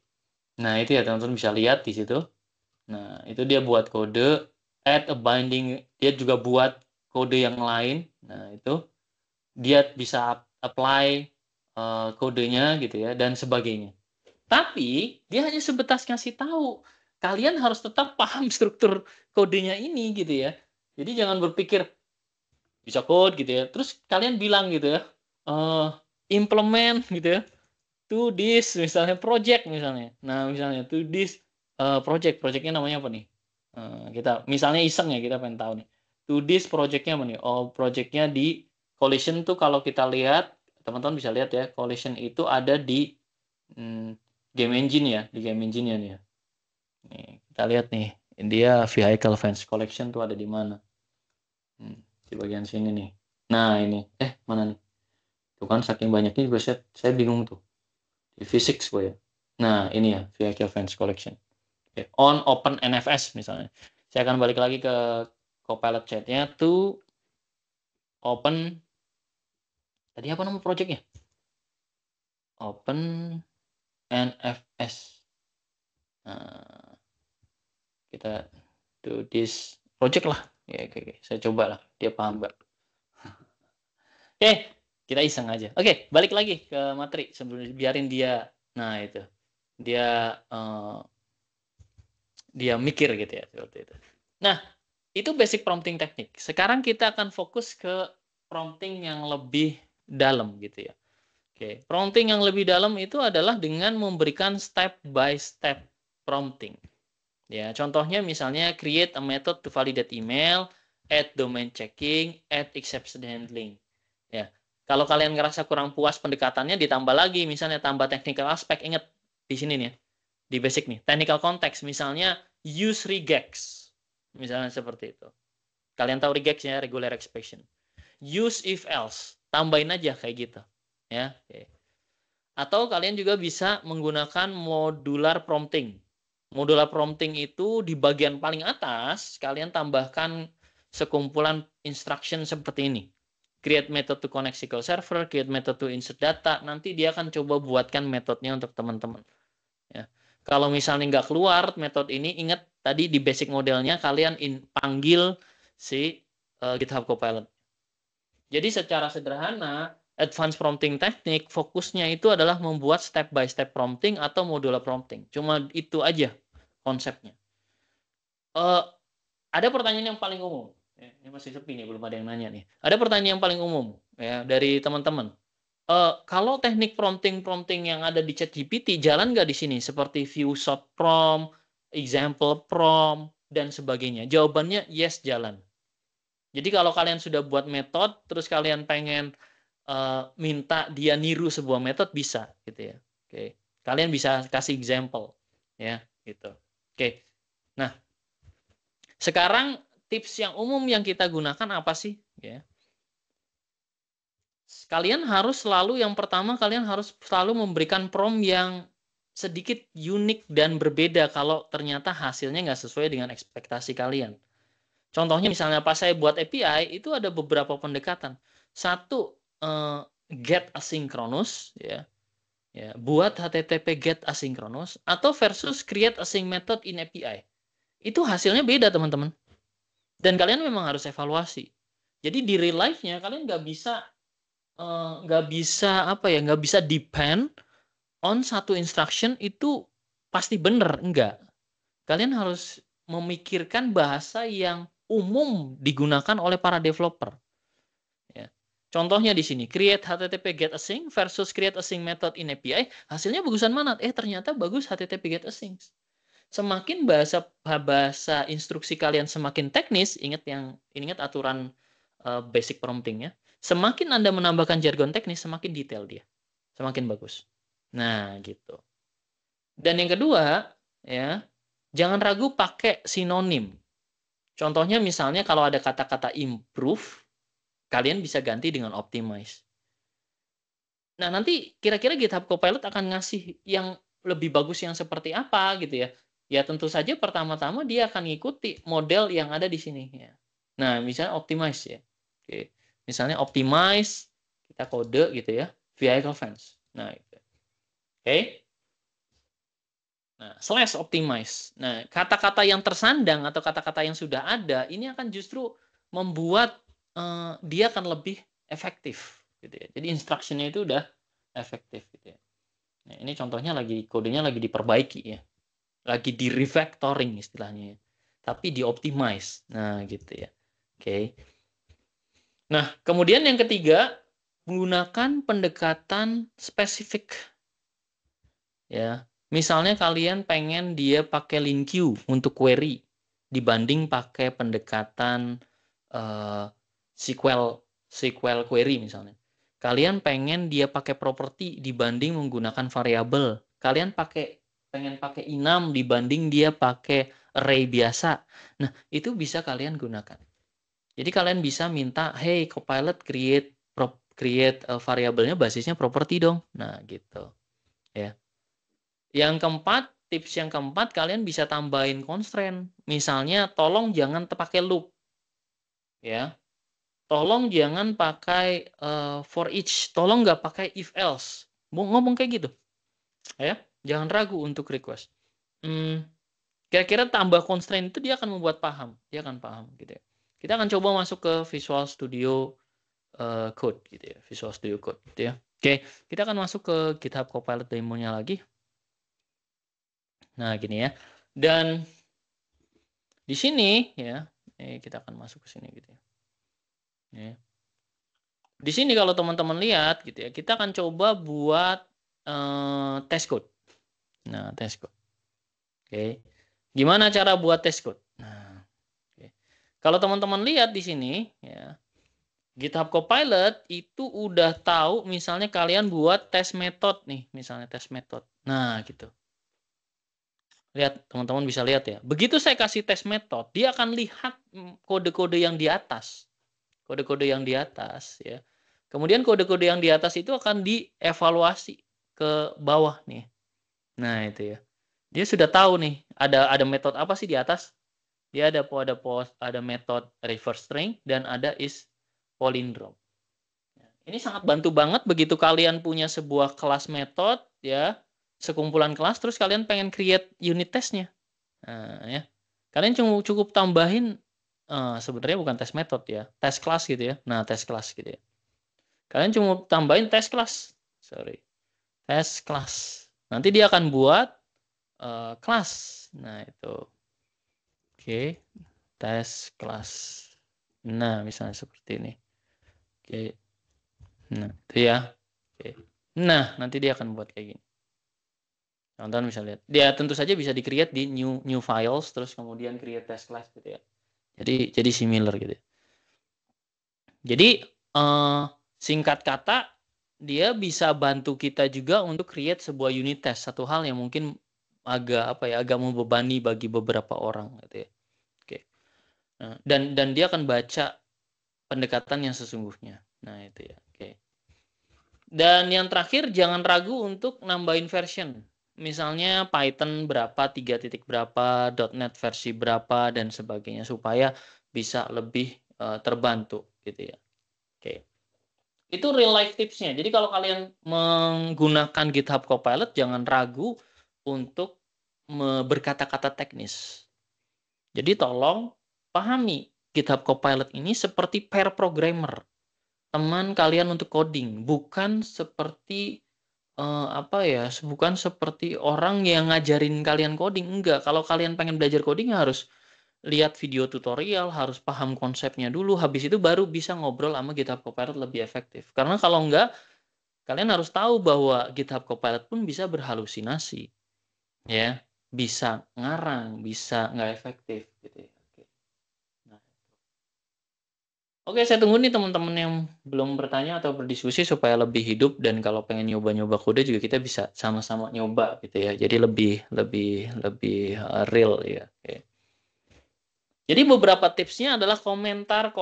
Nah, itu ya teman-teman bisa lihat di situ. Nah, itu dia buat kode add a binding, dia juga buat kode yang lain. Nah, itu dia bisa apply kodenya gitu ya dan sebagainya. Tapi dia hanya sebatas ngasih tahu. Kalian harus tetap paham struktur kodenya ini gitu ya. Jadi jangan berpikir bisa code gitu ya. Terus kalian bilang gitu ya, implement gitu ya, to this misalnya project misalnya. Nah misalnya to this projectnya namanya apa nih? Kita misalnya iseng ya kita pengen tahu nih. To this projectnya apa nih? Oh projectnya di collision tuh kalau kita lihat teman-teman bisa lihat ya collision itu ada di game engine ya di game engine ya nih ya. Nih, kita lihat nih dia vehicle fence collection tuh ada di mana? Di bagian sini nih. Nah ini, mana nih? Tuh kan saking banyaknya juga saya bingung tuh. Di physics gue ya. Nah ini ya, vehicle fence collection. Okay. On open NFS misalnya. Saya akan balik lagi ke Copilot chat-nya to open Tadi apa nama projectnya? Open NFS. Nah, kita do this project lah. Ya, oke. Saya coba lah. Dia paham nggak? Oke, kita iseng aja. Oke, balik lagi ke materi sebelum biarin dia. Nah, itu. Dia dia mikir gitu ya seperti itu. Nah, itu basic prompting teknik. Sekarang kita akan fokus ke prompting yang lebih dalam gitu ya. Oke, prompting yang lebih dalam itu adalah dengan memberikan step by step prompting. Ya, contohnya misalnya create a method to validate email, add domain checking, add exception handling. Ya. Kalau kalian ngerasa kurang puas pendekatannya ditambah lagi misalnya tambah technical aspect, ingat di sini nih. Di basic nih, technical context misalnya use regex. Misalnya seperti itu. Kalian tahu regex ya, regular expression. Use if else, tambahin aja kayak gitu. Ya, oke. Atau kalian juga bisa menggunakan modular prompting. Modular prompting itu di bagian paling atas, kalian tambahkan sekumpulan instruction seperti ini. Create method to connect SQL Server, create method to insert data. Nanti dia akan coba buatkan metodenya untuk teman-teman. Ya. Kalau misalnya nggak keluar metode ini, ingat tadi di basic modelnya kalian panggil si GitHub Copilot. Jadi secara sederhana, advanced prompting teknik fokusnya itu adalah membuat step by step prompting atau modular prompting. Cuma itu aja konsepnya. Ada pertanyaan yang paling umum. Ini masih sepi nih, belum ada yang nanya nih. Ada pertanyaan yang paling umum ya dari teman-teman. Kalau teknik prompting yang ada di ChatGPT jalan nggak di sini seperti view short prompt, example prompt dan sebagainya? Jawabannya yes, jalan. Jadi kalau kalian sudah buat metode terus kalian pengen minta dia niru sebuah metode bisa gitu ya. Oke. Kalian bisa kasih example ya gitu. Oke. Nah, sekarang tips yang umum yang kita gunakan apa sih ya? Kalian harus selalu yang pertama kalian harus selalu memberikan prompt yang sedikit unik dan berbeda kalau ternyata hasilnya nggak sesuai dengan ekspektasi kalian. Contohnya misalnya pas saya buat API itu ada beberapa pendekatan. Satu get asynchronous ya. Ya, buat HTTP get asynchronous atau versus create async method in API. Itu hasilnya beda, teman-teman. Dan kalian memang harus evaluasi. Jadi di real life-nya kalian nggak bisa depend on satu instruction itu pasti benar, enggak. Kalian harus memikirkan bahasa yang umum digunakan oleh para developer. Ya. Contohnya di sini, create HTTP get async versus create async method in API, hasilnya bagusan mana? Ternyata bagus HTTP get async. Semakin bahasa instruksi kalian semakin teknis, ingat aturan basic promptingnya. Semakin Anda menambahkan jargon teknis, semakin detail dia, semakin bagus. Nah, gitu. Dan yang kedua, ya, jangan ragu pakai sinonim. Contohnya misalnya kalau ada kata-kata improve, kalian bisa ganti dengan optimize. Nah, nanti kira-kira GitHub Copilot akan ngasih yang lebih bagus yang seperti apa gitu ya. Ya tentu saja pertama-tama dia akan ngikuti model yang ada di sini ya. Nah, misalnya optimize ya. Oke. Misalnya optimize kita kode gitu ya, vehicle fence. Nah, itu. Oke. Nah, slash optimize. Nah, kata-kata yang tersandang atau kata-kata yang sudah ada ini akan justru membuat dia akan lebih efektif gitu ya. Jadi instruction-nya itu udah efektif gitu ya. Nah, ini contohnya kodenya lagi diperbaiki ya. Lagi di refactoring istilahnya ya. Tapi di optimize. Nah, gitu ya. Oke. Nah, kemudian yang ketiga, menggunakan pendekatan spesifik. Ya. Misalnya kalian pengen dia pakai link queue untuk query dibanding pakai pendekatan SQL query misalnya. Kalian pengen dia pakai property dibanding menggunakan variabel. Kalian pengen pakai enum dibanding dia pakai array biasa. Nah, itu bisa kalian gunakan. Jadi kalian bisa minta, hey Copilot create variabelnya basisnya property dong. Nah, gitu. Ya. Tips yang keempat, kalian bisa tambahin constraint. Misalnya, tolong jangan pakai loop. Ya. tolong jangan pakai for each, tolong nggak pakai if else. Ngomong kayak gitu, ya. Jangan ragu untuk request. Kira-kira tambah constraint itu dia akan membuat paham, dia akan paham gitu ya. Kita akan coba masuk ke Visual Studio Code gitu ya, Visual Studio Code gitu ya. Oke, kita akan masuk ke GitHub Copilot demo-nya lagi. Nah, gini ya. Dan di sini ya, kita akan masuk ke sini gitu ya. Ya. Di sini kalau teman-teman lihat gitu ya, kita akan coba buat test code. Nah, test code. Oke. Gimana cara buat test code? Nah, oke. Kalau teman-teman lihat di sini ya, GitHub Copilot itu udah tahu misalnya kalian buat test method nih, misalnya test method. Nah, gitu. Lihat, teman-teman bisa lihat ya. Begitu saya kasih test method, dia akan lihat kode-kode yang di atas. Kode-kode yang di atas ya. Kemudian kode-kode yang di atas itu akan dievaluasi ke bawah nih. Nah, itu ya. Dia sudah tahu nih, ada metode apa sih di atas? Dia ada metode reverse string dan ada is palindrome. Ini sangat bantu banget begitu kalian punya sebuah kelas metode ya, sekumpulan kelas terus kalian pengen create unit testnya. Nah, ya. Kalian cukup tambahin sebenarnya bukan test method ya, test class gitu ya. Nah, test class gitu ya. Kalian cuma tambahin test class. Sorry. Test class. Nanti dia akan buat kelas. Nah, itu. Oke. Test class. Nah, misalnya seperti ini. Oke. Nah, itu ya. Oke. Nah, nanti dia akan buat kayak gini. Teman-teman bisa lihat. Dia tentu saja bisa di-create di new files terus kemudian create test class gitu ya. Jadi similar gitu ya. Jadi singkat kata dia bisa bantu kita juga untuk create sebuah unit test, satu hal yang mungkin agak membebani bagi beberapa orang gitu ya. Oke. Nah, dan dia akan baca pendekatan yang sesungguhnya. Nah, itu ya. Oke. Dan yang terakhir jangan ragu untuk nambahin version. Misalnya Python berapa, 3 titik berapa, .NET versi berapa dan sebagainya supaya bisa lebih terbantu gitu ya. Oke. Itu real life tipsnya. Jadi kalau kalian menggunakan GitHub Copilot, jangan ragu untuk berkata-kata teknis. Jadi tolong pahami GitHub Copilot ini seperti pair programmer, teman kalian untuk coding, bukan seperti bukan seperti orang yang ngajarin kalian coding. Enggak. Kalau kalian pengen belajar coding harus lihat video tutorial, harus paham konsepnya dulu, habis itu baru bisa ngobrol sama GitHub Copilot lebih efektif. Karena kalau enggak, kalian harus tahu bahwa GitHub Copilot pun bisa berhalusinasi, ya, bisa ngarang, bisa nggak efektif, gitu ya. Nah, oke, saya tunggu nih teman-teman yang belum bertanya atau berdiskusi supaya lebih hidup dan kalau pengen nyoba-nyoba kode juga kita bisa sama-sama nyoba gitu ya. Jadi lebih real ya. Oke. Jadi beberapa tipsnya adalah komentar.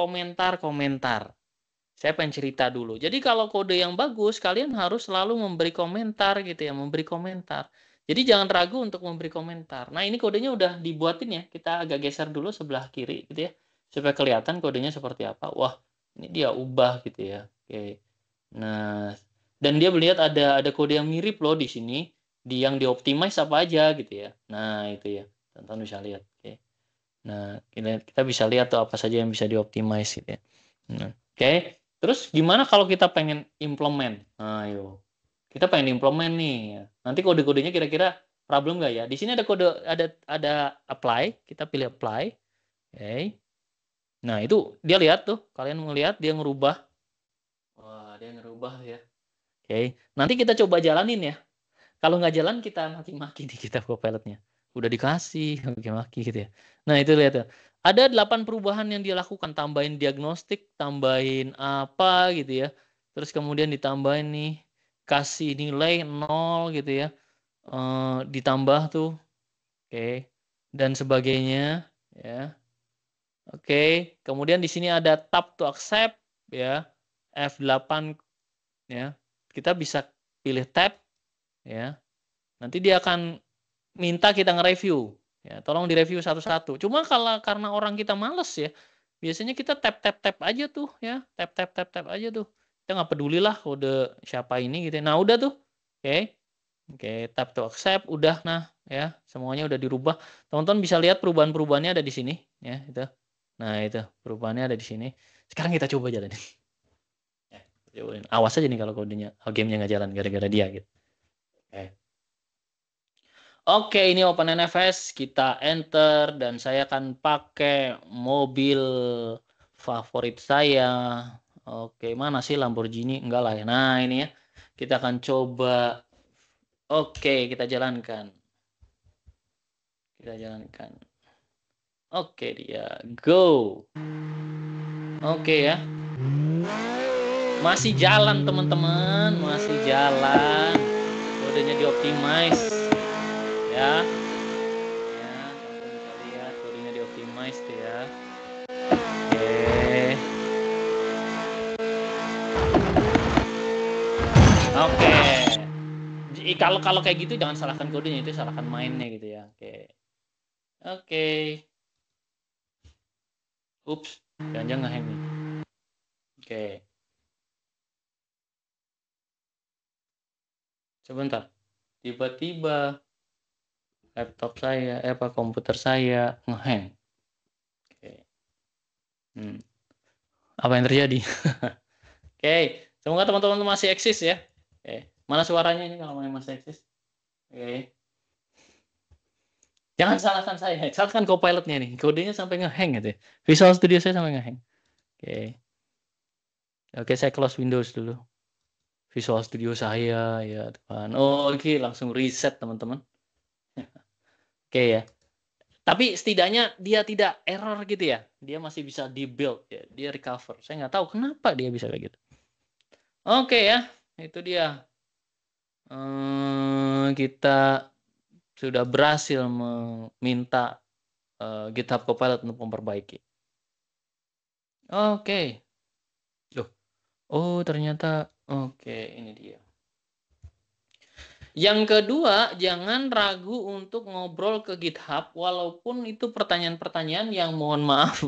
Saya pengen cerita dulu. Jadi kalau kode yang bagus, kalian harus selalu memberi komentar gitu ya, memberi komentar. Jadi jangan ragu untuk memberi komentar. Nah, ini kodenya udah dibuatin ya. Kita agak geser dulu sebelah kiri gitu ya. Supaya kelihatan kodenya seperti apa. Wah, ini dia ubah gitu ya. Oke. Nah, dan dia melihat ada kode yang mirip loh di sini. Yang dioptimize apa aja gitu ya. Nah, itu ya. Teman-teman bisa lihat. Oke. Nah, kita bisa lihat tuh apa saja yang bisa dioptimize gitu ya. Nah, oke. Terus gimana kalau kita pengen implement? Nah, ayo. Kita pengen implement nih. Ya. Nanti kode-kodenya kira-kira problem nggak ya? Di sini ada kode ada apply. Kita pilih apply. Oke. Nah, itu dia lihat tuh. Kalian melihat dia ngerubah. Wah, dia ngerubah ya. Oke. Nanti kita coba jalanin ya. Kalau nggak jalan kita maki-maki nih kita Copilot-nya. Udah dikasih, maki-maki gitu ya. Nah, itu lihat ya. Ada 8 perubahan yang dia lakukan. Tambahin diagnostik, tambahin apa gitu ya. Terus kemudian ditambahin nih, kasih nilai 0 gitu ya. Ditambah tuh. Oke. Dan sebagainya. Ya. Oke. Kemudian di sini ada tap to accept. Ya. F8. Ya. Kita bisa pilih tab. Ya. Nanti dia akan minta kita nge-review. Ya, tolong direview satu-satu. Cuma karena orang kita males ya, biasanya kita tap aja tuh ya, tap aja tuh. Kita nggak peduli lah kode siapa ini gitu. Nah udah tuh, oke, tap to accept, udah, nah ya semuanya udah dirubah. Teman-teman bisa lihat perubahan-perubahannya ada di sini, ya itu. Nah itu perubahannya ada di sini. Sekarang kita coba jalanin. Ya, cobain. Awas aja nih kalau gamenya nggak jalan gara-gara dia gitu. Oke, ini OpenNFS, kita enter dan saya akan pakai mobil favorit saya. Oke, mana sih Lamborghini? Enggak lah ya. Nah, ini ya. Kita akan coba. Oke, kita jalankan. Kita jalankan. Oke, dia. Go. Oke ya. Masih jalan, teman-teman. Masih jalan. Kodenya dioptimize. Ya. Teman-teman bisa lihat kodenya dioptimize tuh ya. Oke. Kalau kayak gitu jangan salahkan kodenya, itu salahkan mainnya gitu ya. Oke. Ups, jangan-jangan nge-hang nih. Oke. Sebentar. Tiba-tiba laptop saya, komputer saya nge-hang. Oke. Apa yang terjadi? Oke. Semoga teman-teman masih eksis ya. Oke. Mana suaranya ini kalau masih eksis? Oke. Jangan salahkan saya, salahkan Copilot-nya nih. Kodenya sampai nge-hang gitu ya. Visual Studio saya sampai nge-hang. Oke. Oke, saya close Windows dulu. Visual Studio saya ya depan. Oke, langsung reset teman-teman. Oke ya. Tapi setidaknya dia tidak error gitu ya. Dia masih bisa di-build ya. Dia recover. Saya nggak tahu kenapa dia bisa kayak gitu. Oke ya, itu dia. Kita sudah berhasil meminta GitHub Copilot untuk memperbaiki. Oke. Loh. Oh, ternyata oke, ini dia. Yang kedua, jangan ragu untuk ngobrol ke GitHub walaupun itu pertanyaan-pertanyaan yang mohon maaf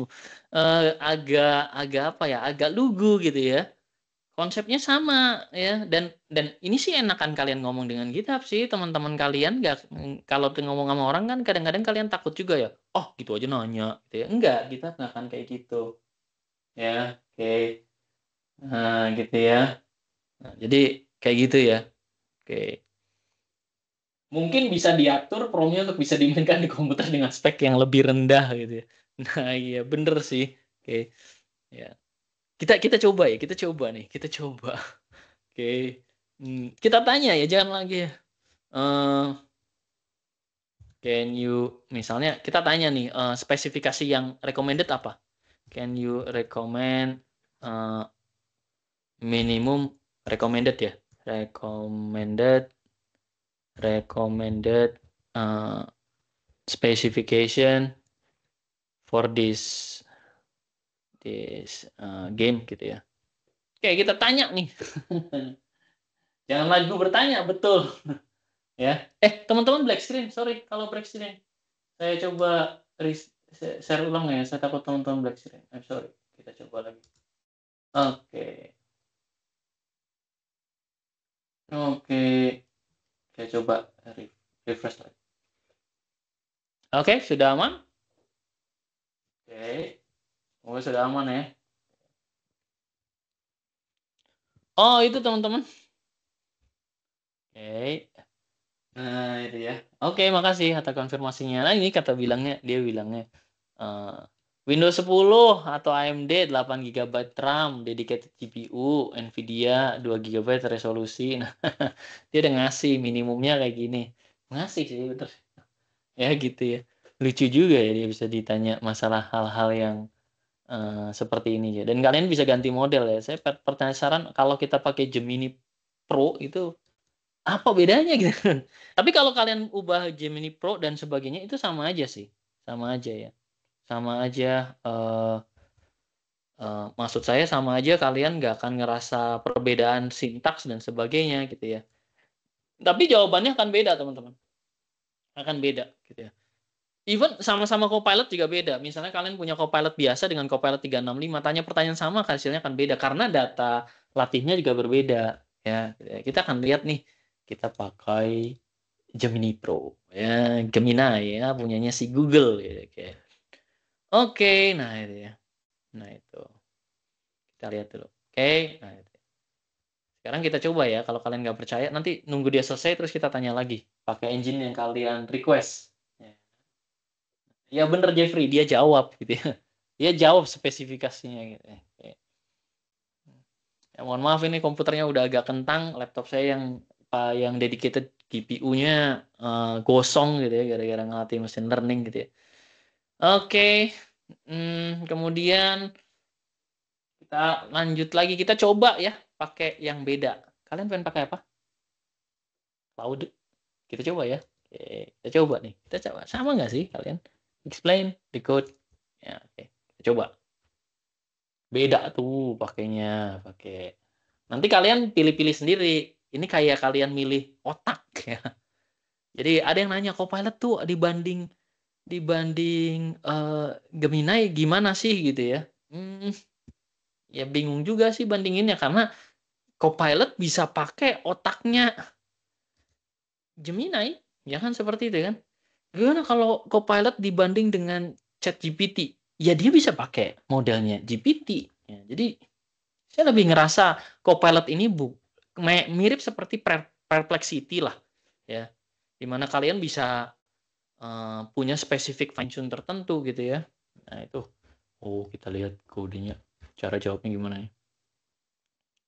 agak apa ya, agak lugu gitu ya. Konsepnya sama ya, dan ini sih enakan kalian ngomong dengan GitHub sih, teman-teman kalian nggak, kalau ngomong sama orang kan kadang-kadang kalian takut juga ya. Oh, gitu aja nanya gitu ya. Enggak, GitHub nggak akan kayak gitu. Ya, oke. Nah, gitu ya. Nah, jadi kayak gitu ya. Oke. Mungkin bisa diatur promnya untuk bisa dimainkan di komputer dengan spek yang lebih rendah gitu ya. Nah, iya bener sih. Oke. Ya. Kita coba ya, kita coba nih, kita coba. Oke. Kita tanya ya, jangan lagi ya. Can you, misalnya kita tanya nih, spesifikasi yang recommended apa? Can you recommend minimum recommended ya? Recommended specification for this game gitu ya. Oke, kita tanya nih. Jangan lagi bertanya, betul. Ya. Teman-teman black screen, sorry kalau black screen. Saya coba share ulang ya, saya takut teman-teman black screen. I'm sorry. Kita coba lagi. Oke. Oke. Saya coba refresh lagi. Oke, sudah aman? Oke. Oh, sudah aman ya. Oh, itu teman-teman. Oke. Nah, itu ya. Oke, makasih atas konfirmasinya. Nah, ini dia bilangnya Windows 10 atau AMD 8 GB RAM, dedicated GPU, Nvidia 2 GB resolusi. Nah, dia udah ngasih minimumnya kayak gini. Ngasih sih, betul. Ya gitu ya. Lucu juga ya dia bisa ditanya masalah hal-hal yang seperti ini ya. Dan kalian bisa ganti model ya. Saya penasaran kalau kita pakai Gemini Pro itu apa bedanya gitu. Tapi kalau kalian ubah Gemini Pro dan sebagainya itu sama aja sih. Sama aja ya. Sama aja maksud saya sama aja kalian nggak akan ngerasa perbedaan sintaks dan sebagainya gitu ya. Tapi jawabannya akan beda, teman-teman. Akan beda gitu ya. Even sama-sama Copilot juga beda. Misalnya kalian punya Copilot biasa dengan Copilot 365, tanya pertanyaan sama, hasilnya akan beda karena data latihnya juga berbeda. Ya, kita akan lihat nih, kita pakai Gemini Pro, ya Gemini ya punyanya si Google, ya. Oke, nah itu ya, nah itu kita lihat dulu. Oke, nah itu. Sekarang kita coba ya. Kalau kalian nggak percaya, nanti nunggu dia selesai terus kita tanya lagi. Pakai engine yang kalian request. Ya. Ya bener Jeffrey, dia jawab gitu ya. Dia jawab spesifikasinya gitu. Ya, mohon maaf ini komputernya udah agak kentang, laptop saya yang dedicated GPU-nya gosong gitu ya gara-gara ngelatih mesin learning gitu ya. Oke. Kemudian kita lanjut lagi, kita coba ya pakai yang beda. Kalian pengen pakai apa? Cloud. Kita coba ya. Oke, kita coba nih. Kita coba. Sama nggak sih kalian? Explain, decode. Ya, oke. Kita coba. Beda tuh pakainya. Nanti kalian pilih-pilih sendiri. Ini kayak kalian milih otak ya. Jadi ada yang nanya Copilot tuh dibanding Gemini gimana sih gitu ya. Ya bingung juga sih bandinginnya karena Copilot bisa pakai otaknya Gemini, ya kan seperti itu kan. Gimana kalau Copilot dibanding dengan ChatGPT? Ya dia bisa pakai modelnya GPT. Ya, jadi saya lebih ngerasa Copilot ini mirip seperti Perplexity lah, ya. Dimana kalian bisa punya spesifik fine tune tertentu gitu ya. Nah itu, oh kita lihat kodenya, cara jawabnya gimana ya?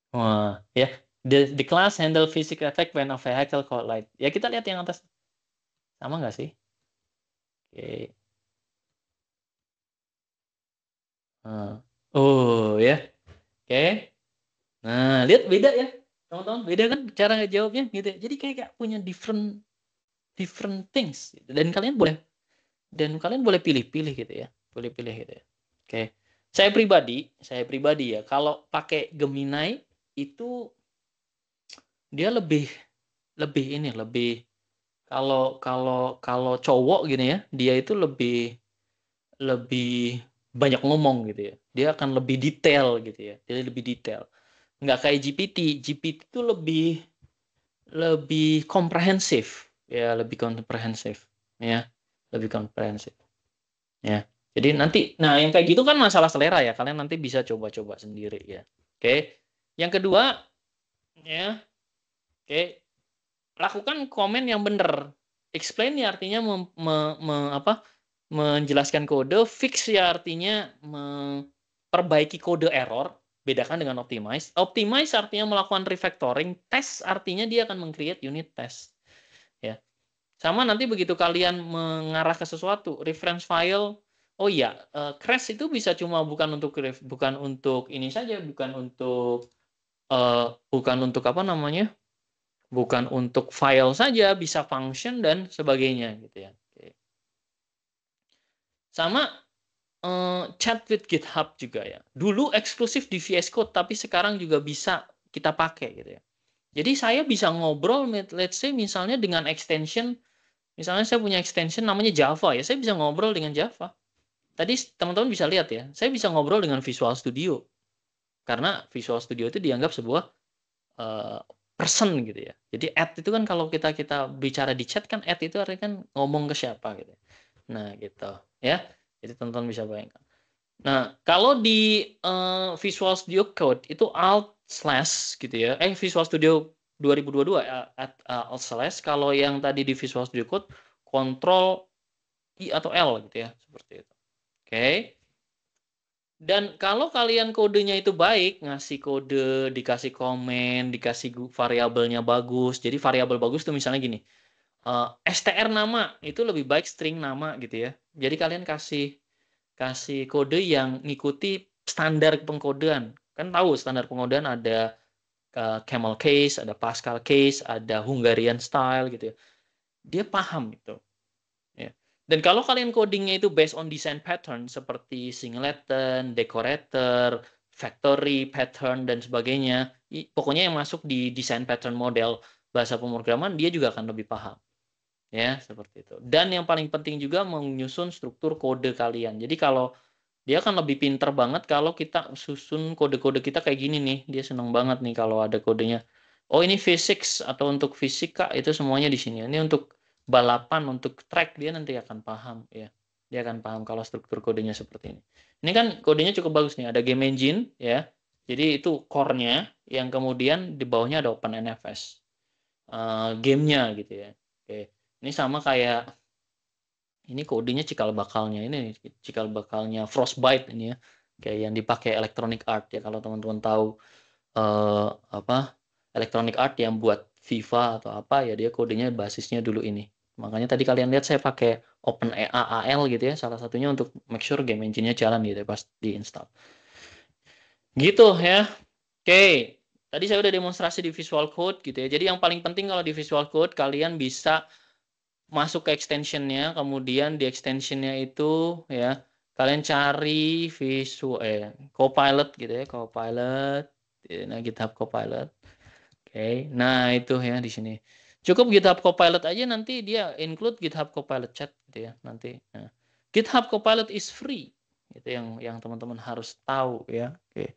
Wah, ya. The class handle physical effect when a vehicle collide. Ya kita lihat yang atas. Sama nggak sih? Oke. Oh ya. Oke. Nah, lihat beda ya. Teman-teman, beda kan cara jawabnya gitu ya. Jadi kayak punya different different things gitu. Dan kalian boleh pilih-pilih gitu ya. Boleh pilih gitu ya. Oke. Saya pribadi ya, kalau pakai Gemini itu dia lebih kalau kalau kalau cowok gini ya, dia itu lebih lebih banyak ngomong gitu ya. Dia akan lebih detail gitu ya. Jadi lebih detail. Nggak kayak GPT. GPT itu lebih lebih komprehensif. Ya, lebih komprehensif. Ya, lebih komprehensif. Ya. Jadi nanti, nah yang kayak gitu kan masalah selera ya. Kalian nanti bisa coba-coba sendiri ya. Oke. Yang kedua, ya, oke, lakukan komen yang benar. Explain ya artinya menjelaskan kode, fix ya artinya memperbaiki kode error, bedakan dengan optimize. Optimize artinya melakukan refactoring, test artinya dia akan meng-create unit test. Ya. Sama nanti begitu kalian mengarah ke sesuatu, reference file, oh iya, crash itu bisa cuma bukan untuk ini saja, bukan untuk apa namanya? Bukan untuk file saja, bisa function dan sebagainya gitu ya. Oke. Sama chat with GitHub juga ya. Dulu eksklusif di VS Code, tapi sekarang juga bisa kita pakai gitu ya. Jadi saya bisa ngobrol, let's say misalnya dengan extension, misalnya saya punya extension namanya Java ya, saya bisa ngobrol dengan Java. Tadi teman-teman bisa lihat ya, saya bisa ngobrol dengan Visual Studio. Karena Visual Studio itu dianggap sebuah uh, person gitu ya. Jadi add itu kan kalau kita bicara di chat kan add itu artinya kan ngomong ke siapa gitu. Nah, gitu ya. Jadi teman-teman bisa bayangkan. Nah, kalau di Visual Studio Code itu alt slash gitu ya. Visual Studio 2022 alt slash. Kalau yang tadi di Visual Studio Code Control I atau L gitu ya, seperti itu. Oke. Dan kalau kalian kodenya itu baik, ngasih kode, dikasih komen, dikasih variabelnya bagus. Jadi variabel bagus tuh misalnya gini, str nama itu lebih baik string nama gitu ya. Jadi kalian kasih kode yang ngikuti standar pengkodean. Kan tahu standar pengkodean ada camel case, ada Pascal case, ada Hungarian style gitu ya. Dia paham itu. Ya. Dan kalau kalian codingnya itu based on design pattern seperti singleton, decorator, factory pattern dan sebagainya, pokoknya yang masuk di design pattern model bahasa pemrograman dia juga akan lebih paham. Ya, seperti itu. Dan yang paling penting juga menyusun struktur kode kalian. Jadi kalau dia kan lebih pinter banget kalau kita susun kode-kode kita kayak gini nih. Dia seneng banget nih kalau ada kodenya. Oh, ini physics atau untuk fisika itu semuanya di sini. Ini untuk balapan, untuk track dia nanti akan paham ya. Dia akan paham kalau struktur kodenya seperti ini. Ini kan kodenya cukup bagus nih. Ada game engine ya. Jadi itu core-nya yang kemudian di bawahnya ada OpenNFS. Gamenya gitu ya. Oke. Ini sama kayak ini kodenya cikal bakalnya ini cikal bakalnya Frostbite ini ya. Kayak yang dipakai Electronic Art ya kalau teman-teman tahu apa Electronic Art yang buat FIFA atau apa ya dia kodenya basisnya dulu ini. Makanya tadi kalian lihat saya pakai OpenAL gitu ya salah satunya untuk make sure game engine-nya jalan gitu ya pas diinstal. Gitu ya. Oke. Tadi saya udah demonstrasi di Visual Code gitu ya. Jadi yang paling penting kalau di Visual Code kalian bisa masuk ke extensionnya, kemudian di extensionnya itu ya kalian cari Copilot gitu ya, Copilot, nah GitHub Copilot. Oke, nah itu ya di sini. Cukup GitHub Copilot aja nanti dia include GitHub Copilot Chat gitu ya nanti. Nah, GitHub Copilot is free. Itu yang teman-teman harus tahu ya. Oke.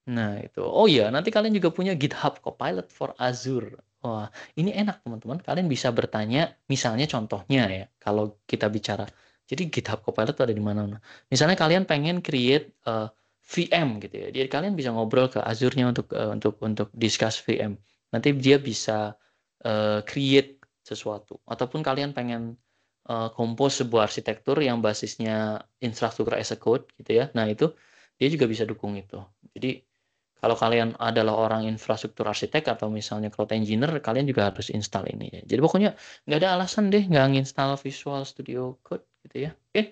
Nah, itu. Oh iya, nanti kalian juga punya GitHub Copilot for Azure. Wah, ini enak teman-teman. Kalian bisa bertanya, misalnya contohnya ya, kalau kita bicara. Jadi GitHub Copilot itu ada di mana-mana. Misalnya kalian pengen create VM gitu ya. Jadi kalian bisa ngobrol ke Azure-nya untuk discuss VM. Nanti dia bisa create sesuatu. Ataupun kalian pengen compose sebuah arsitektur yang basisnya infrastruktur as a code gitu ya. Nah, itu dia juga bisa dukung itu. Jadi kalau kalian adalah orang infrastruktur arsitek atau misalnya cloud engineer, kalian juga harus install ini ya. Jadi pokoknya nggak ada alasan deh nggak nginstal Visual Studio Code gitu ya. Oke,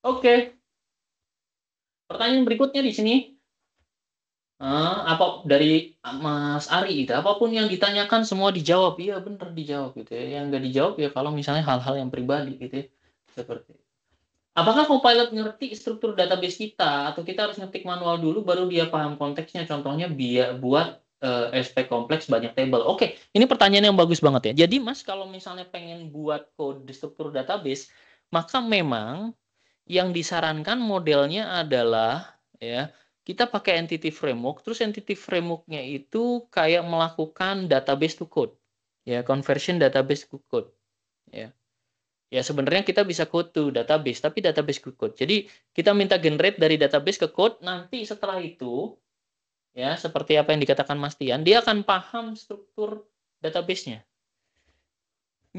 oke. Pertanyaan berikutnya di sini, apa dari Mas Ari itu, apapun yang ditanyakan semua dijawab, iya bener dijawab gitu ya. Yang nggak dijawab ya kalau misalnya hal-hal yang pribadi gitu ya, seperti itu. Apakah Copilot ngerti struktur database kita atau kita harus ngetik manual dulu baru dia paham konteksnya? Contohnya biar buat SPK kompleks banyak table. Oke, ini pertanyaan yang bagus banget ya. Jadi Mas kalau misalnya pengen buat kode struktur database, maka memang yang disarankan modelnya adalah ya kita pakai entity framework. Terus entity frameworknya itu kayak melakukan database to code, ya conversion database to code, ya. Ya sebenarnya kita bisa code to database, tapi database ke code. Jadi kita minta generate dari database ke code, nanti setelah itu, ya seperti apa yang dikatakan Mas Tian, dia akan paham struktur database-nya.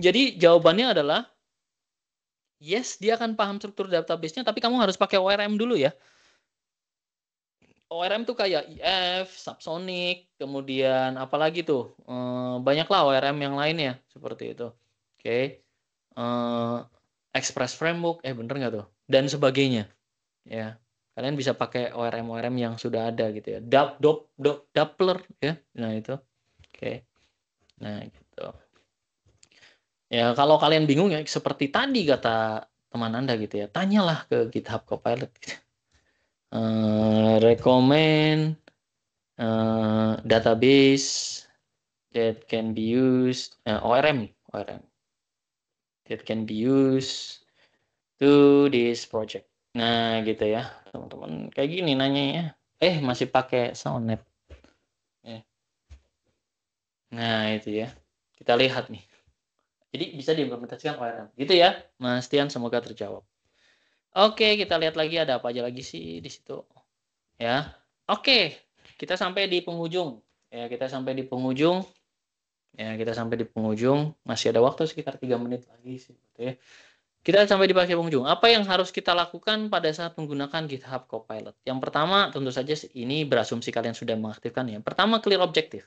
Jadi jawabannya adalah, yes, dia akan paham struktur database-nya, tapi kamu harus pakai ORM dulu ya. ORM tuh kayak IF, Subsonic, kemudian apalagi tuh, banyaklah ORM yang lainnya, seperti itu. Oke. Express Framework, bener nggak tuh? Dan sebagainya. Ya, kalian bisa pakai ORM yang sudah ada gitu ya. Doppler ya. Nah, itu. Oke. Nah, gitu. Ya, kalau kalian bingung ya seperti tadi kata teman Anda gitu ya. Tanyalah ke GitHub Copilot gitu. Recommend database that can be used ORM that can be used to this project. Nah, gitu ya, teman-teman. Kayak gini nanyanya. Masih pakai Soundnet. Ya. Nah, itu ya. Kita lihat nih. Jadi bisa diimplementasikan ORM. Gitu ya, Mas Tian, semoga terjawab. Oke, kita lihat lagi ada apa aja lagi sih di situ. Ya. Oke, kita sampai di penghujung. Ya, kita sampai di penghujung. Ya, kita sampai di penghujung. Masih ada waktu sekitar 3 menit lagi sih, gitu ya. Kita sampai di bagian penghujung. Apa yang harus kita lakukan pada saat menggunakan GitHub Copilot? Yang pertama, tentu saja ini berasumsi kalian sudah mengaktifkan ya. Pertama, clear objective.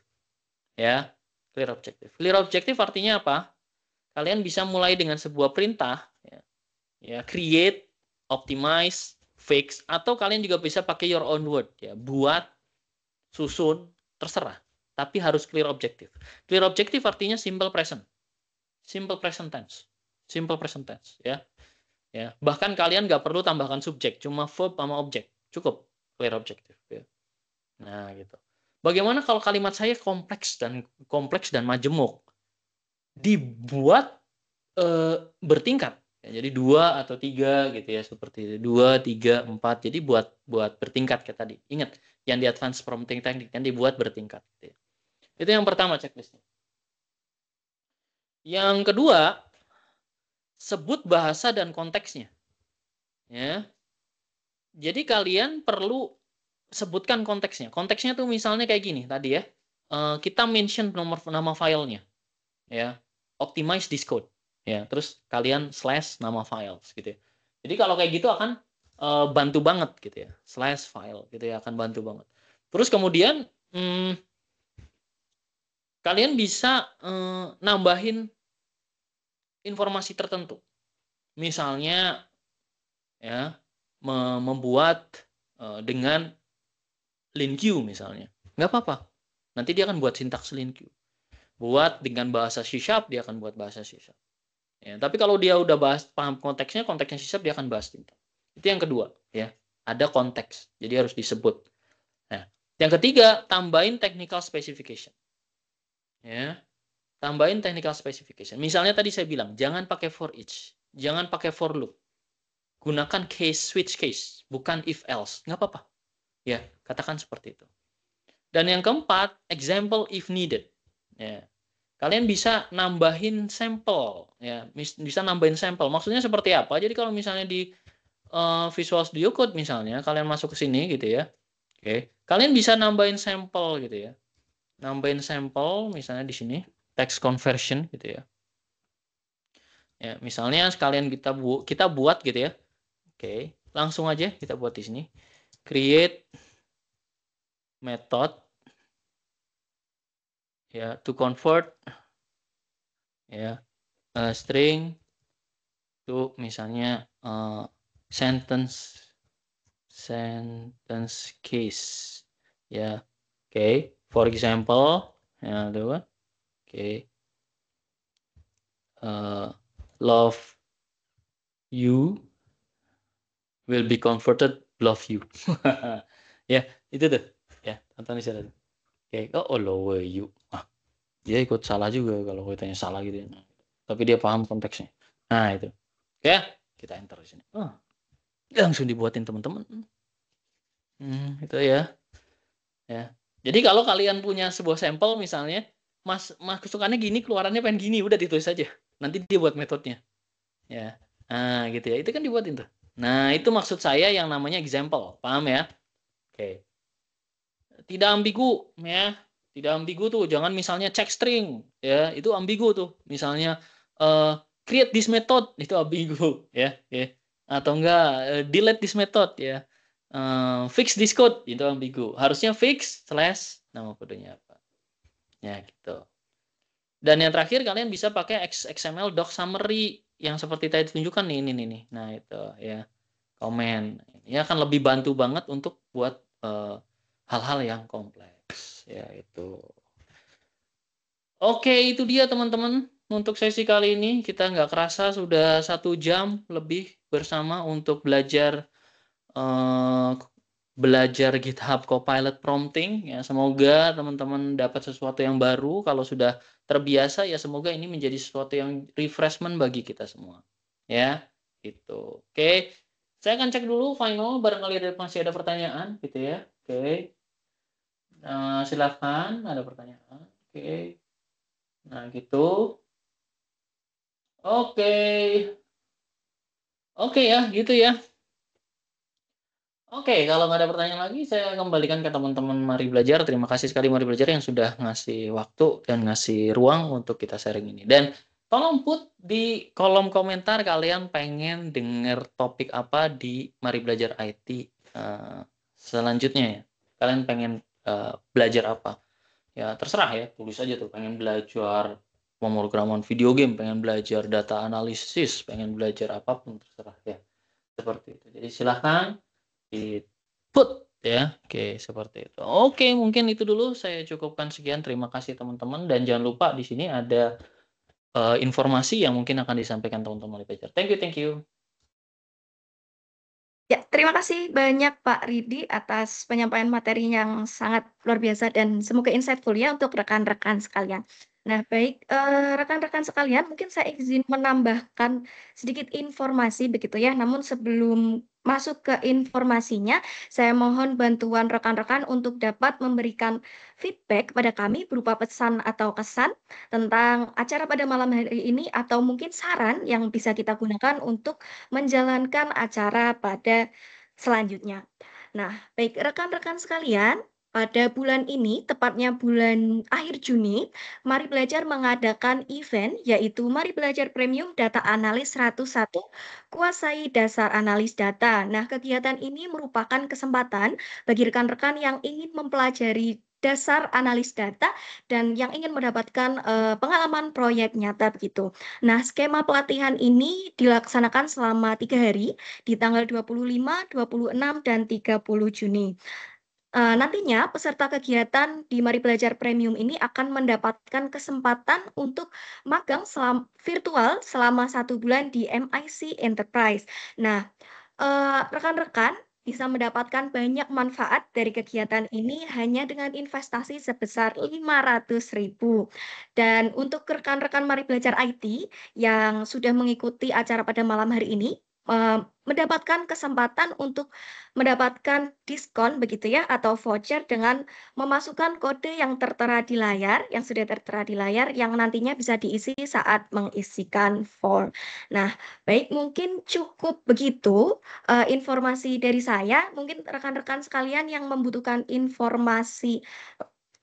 Ya, clear objective. Clear objective artinya apa? Kalian bisa mulai dengan sebuah perintah, ya, create, optimize, fix, atau kalian juga bisa pakai your own word, ya, buat, susun, terserah. Tapi harus clear objective. Clear objective artinya simple present tense. Simple present tense, ya. Ya, bahkan kalian nggak perlu tambahkan subjek, cuma verb sama objek, cukup clear objective. Ya. Nah, gitu. Bagaimana kalau kalimat saya kompleks dan majemuk? dibuat bertingkat. Ya, jadi 2 atau 3 gitu ya, seperti itu. 2, 3, 4. Jadi buat bertingkat kayak tadi. Ingat, yang di advance prompting technique kan dibuat bertingkat gitu ya. Itu yang pertama checklistnya. Yang kedua, sebut bahasa dan konteksnya. Ya. Jadi kalian perlu sebutkan konteksnya. Konteksnya tuh misalnya kayak gini tadi ya. Kita mention nama filenya. Ya. Optimize this code. Ya, terus kalian slash nama files gitu ya. Jadi kalau kayak gitu akan bantu banget gitu ya. Slash file gitu ya, akan bantu banget. Terus kemudian kalian bisa nambahin informasi tertentu. Misalnya ya, membuat dengan LinQ misalnya. Nggak apa-apa. Nanti dia akan buat sintaks LinQ. Buat dengan bahasa C#, dia akan buat bahasa C#. Ya, tapi kalau dia udah paham konteksnya C# dia akan bahas sintaks. Itu yang kedua, ya. Ada konteks, jadi harus disebut. Nah, yang ketiga, tambahin technical specification. Ya, tambahin technical specification. Misalnya tadi saya bilang, jangan pakai for each, jangan pakai for loop. Gunakan case switch case, bukan if else. Nggak apa-apa. Ya, katakan seperti itu. Dan yang keempat, example if needed. Ya. Kalian bisa nambahin sampel, ya, bisa nambahin sampel. Maksudnya seperti apa? Jadi kalau misalnya di Visual Studio Code misalnya, kalian masuk ke sini gitu ya. Oke, kalian bisa nambahin sampel gitu ya. Nambahin sampel misalnya di sini, text conversion gitu ya. Ya, misalnya sekalian kita buat gitu ya. Oke, langsung aja kita buat di sini. Create method ya to convert ya string to misalnya sentence case ya. Oke, for example ya tuh. Oke. Love you will be converted love you. Ya, itu tuh. Ya, tonton di sana. Oke, oh love you. Dia ikut salah juga kalau kita tanya salah gitu ya. Tapi dia paham konteksnya. Nah, itu. Ya, kita enter di sini. Langsung dibuatin teman-teman. Itu ya. Ya. Jadi kalau kalian punya sebuah sampel misalnya, Mas kesukaannya gini, keluarannya pengen gini, udah ditulis aja. Nanti dia buat metodenya. Ya. Nah, gitu ya. Itu kan dibuatin tuh. Nah, itu maksud saya yang namanya example. Paham ya? Oke. Tidak ambigu ya. Tidak ambigu tuh. Jangan misalnya check string ya, itu ambigu tuh. Misalnya create this method itu ambigu ya. Oke. Atau enggak delete this method ya. Fix this code itu ambigu. Harusnya fix slash nama kodenya apa. Ya gitu. Dan yang terakhir kalian bisa pakai XML doc summary yang seperti tadi tunjukkan nih ini. Nah, itu ya. Komen. Ini akan lebih bantu banget untuk buat hal-hal yang kompleks ya itu. Oke, itu dia teman-teman untuk sesi kali ini. Kita nggak kerasa sudah 1 jam lebih bersama untuk belajar GitHub Copilot prompting ya. Semoga teman-teman dapat sesuatu yang baru. Kalau sudah terbiasa ya semoga ini menjadi sesuatu yang refreshment bagi kita semua ya itu. Oke, saya akan cek dulu final barangkali masih ada pertanyaan gitu ya. Oke, silakan ada pertanyaan. Oke, nah gitu. Oke, oke ya gitu ya. Oke, kalau nggak ada pertanyaan lagi, saya kembalikan ke teman-teman Mari Belajar. Terima kasih sekali Mari Belajar yang sudah ngasih waktu dan ngasih ruang untuk kita sharing ini. Dan tolong put di kolom komentar kalian pengen denger topik apa di Mari Belajar IT selanjutnya ya. Kalian pengen belajar apa? Ya terserah ya, tulis aja tuh. Pengen belajar pemrograman video game, pengen belajar data analisis, pengen belajar apapun terserah ya. Seperti itu. Jadi silahkan put ya. Oke, seperti itu. Oke, mungkin itu dulu saya cukupkan sekian. Terima kasih teman-teman dan jangan lupa di sini ada informasi yang mungkin akan disampaikan teman-teman di belajar. Thank you, thank you. Ya, terima kasih banyak Pak Ridi atas penyampaian materi yang sangat luar biasa dan semoga insightful ya untuk rekan-rekan sekalian. Nah, baik, rekan-rekan sekalian, mungkin saya izin menambahkan sedikit informasi begitu ya. Namun sebelum masuk ke informasinya, saya mohon bantuan rekan-rekan untuk dapat memberikan feedback kepada kami berupa pesan atau kesan tentang acara pada malam hari ini atau mungkin saran yang bisa kita gunakan untuk menjalankan acara pada selanjutnya. Nah, baik rekan-rekan sekalian, pada bulan ini, tepatnya bulan akhir Juni, Mari Belajar mengadakan event, yaitu Mari Belajar Premium Data Analis 101, Kuasai Dasar Analis Data. Nah, kegiatan ini merupakan kesempatan bagi rekan-rekan yang ingin mempelajari dasar analis data dan yang ingin mendapatkan pengalaman proyek nyata begitu. Nah, skema pelatihan ini dilaksanakan selama 3 hari di tanggal 25, 26, dan 30 Juni. Nantinya peserta kegiatan di Mari Belajar Premium ini akan mendapatkan kesempatan untuk magang virtual selama 1 bulan di MIC Enterprise. Nah, rekan-rekan bisa mendapatkan banyak manfaat dari kegiatan ini hanya dengan investasi sebesar 500.000. Dan untuk rekan-rekan Mari Belajar IT yang sudah mengikuti acara pada malam hari ini, mendapatkan kesempatan untuk mendapatkan diskon begitu ya atau voucher dengan memasukkan kode yang tertera di layar, yang sudah tertera di layar yang nantinya bisa diisi saat mengisikan form. Nah, baik mungkin cukup begitu informasi dari saya. Mungkin rekan-rekan sekalian yang membutuhkan informasi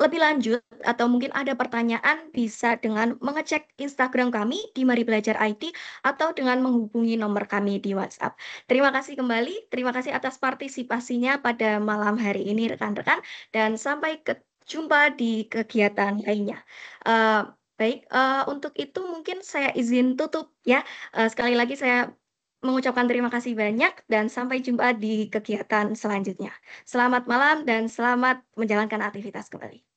lebih lanjut atau mungkin ada pertanyaan bisa dengan mengecek Instagram kami di Mari Belajar IT atau dengan menghubungi nomor kami di WhatsApp. Terima kasih kembali, terima kasih atas partisipasinya pada malam hari ini rekan-rekan dan sampai jumpa di kegiatan lainnya. Eee, baik, untuk itu mungkin saya izin tutup ya. Sekali lagi saya mengucapkan terima kasih banyak dan sampai jumpa di kegiatan selanjutnya. Selamat malam dan selamat menjalankan aktivitas kembali.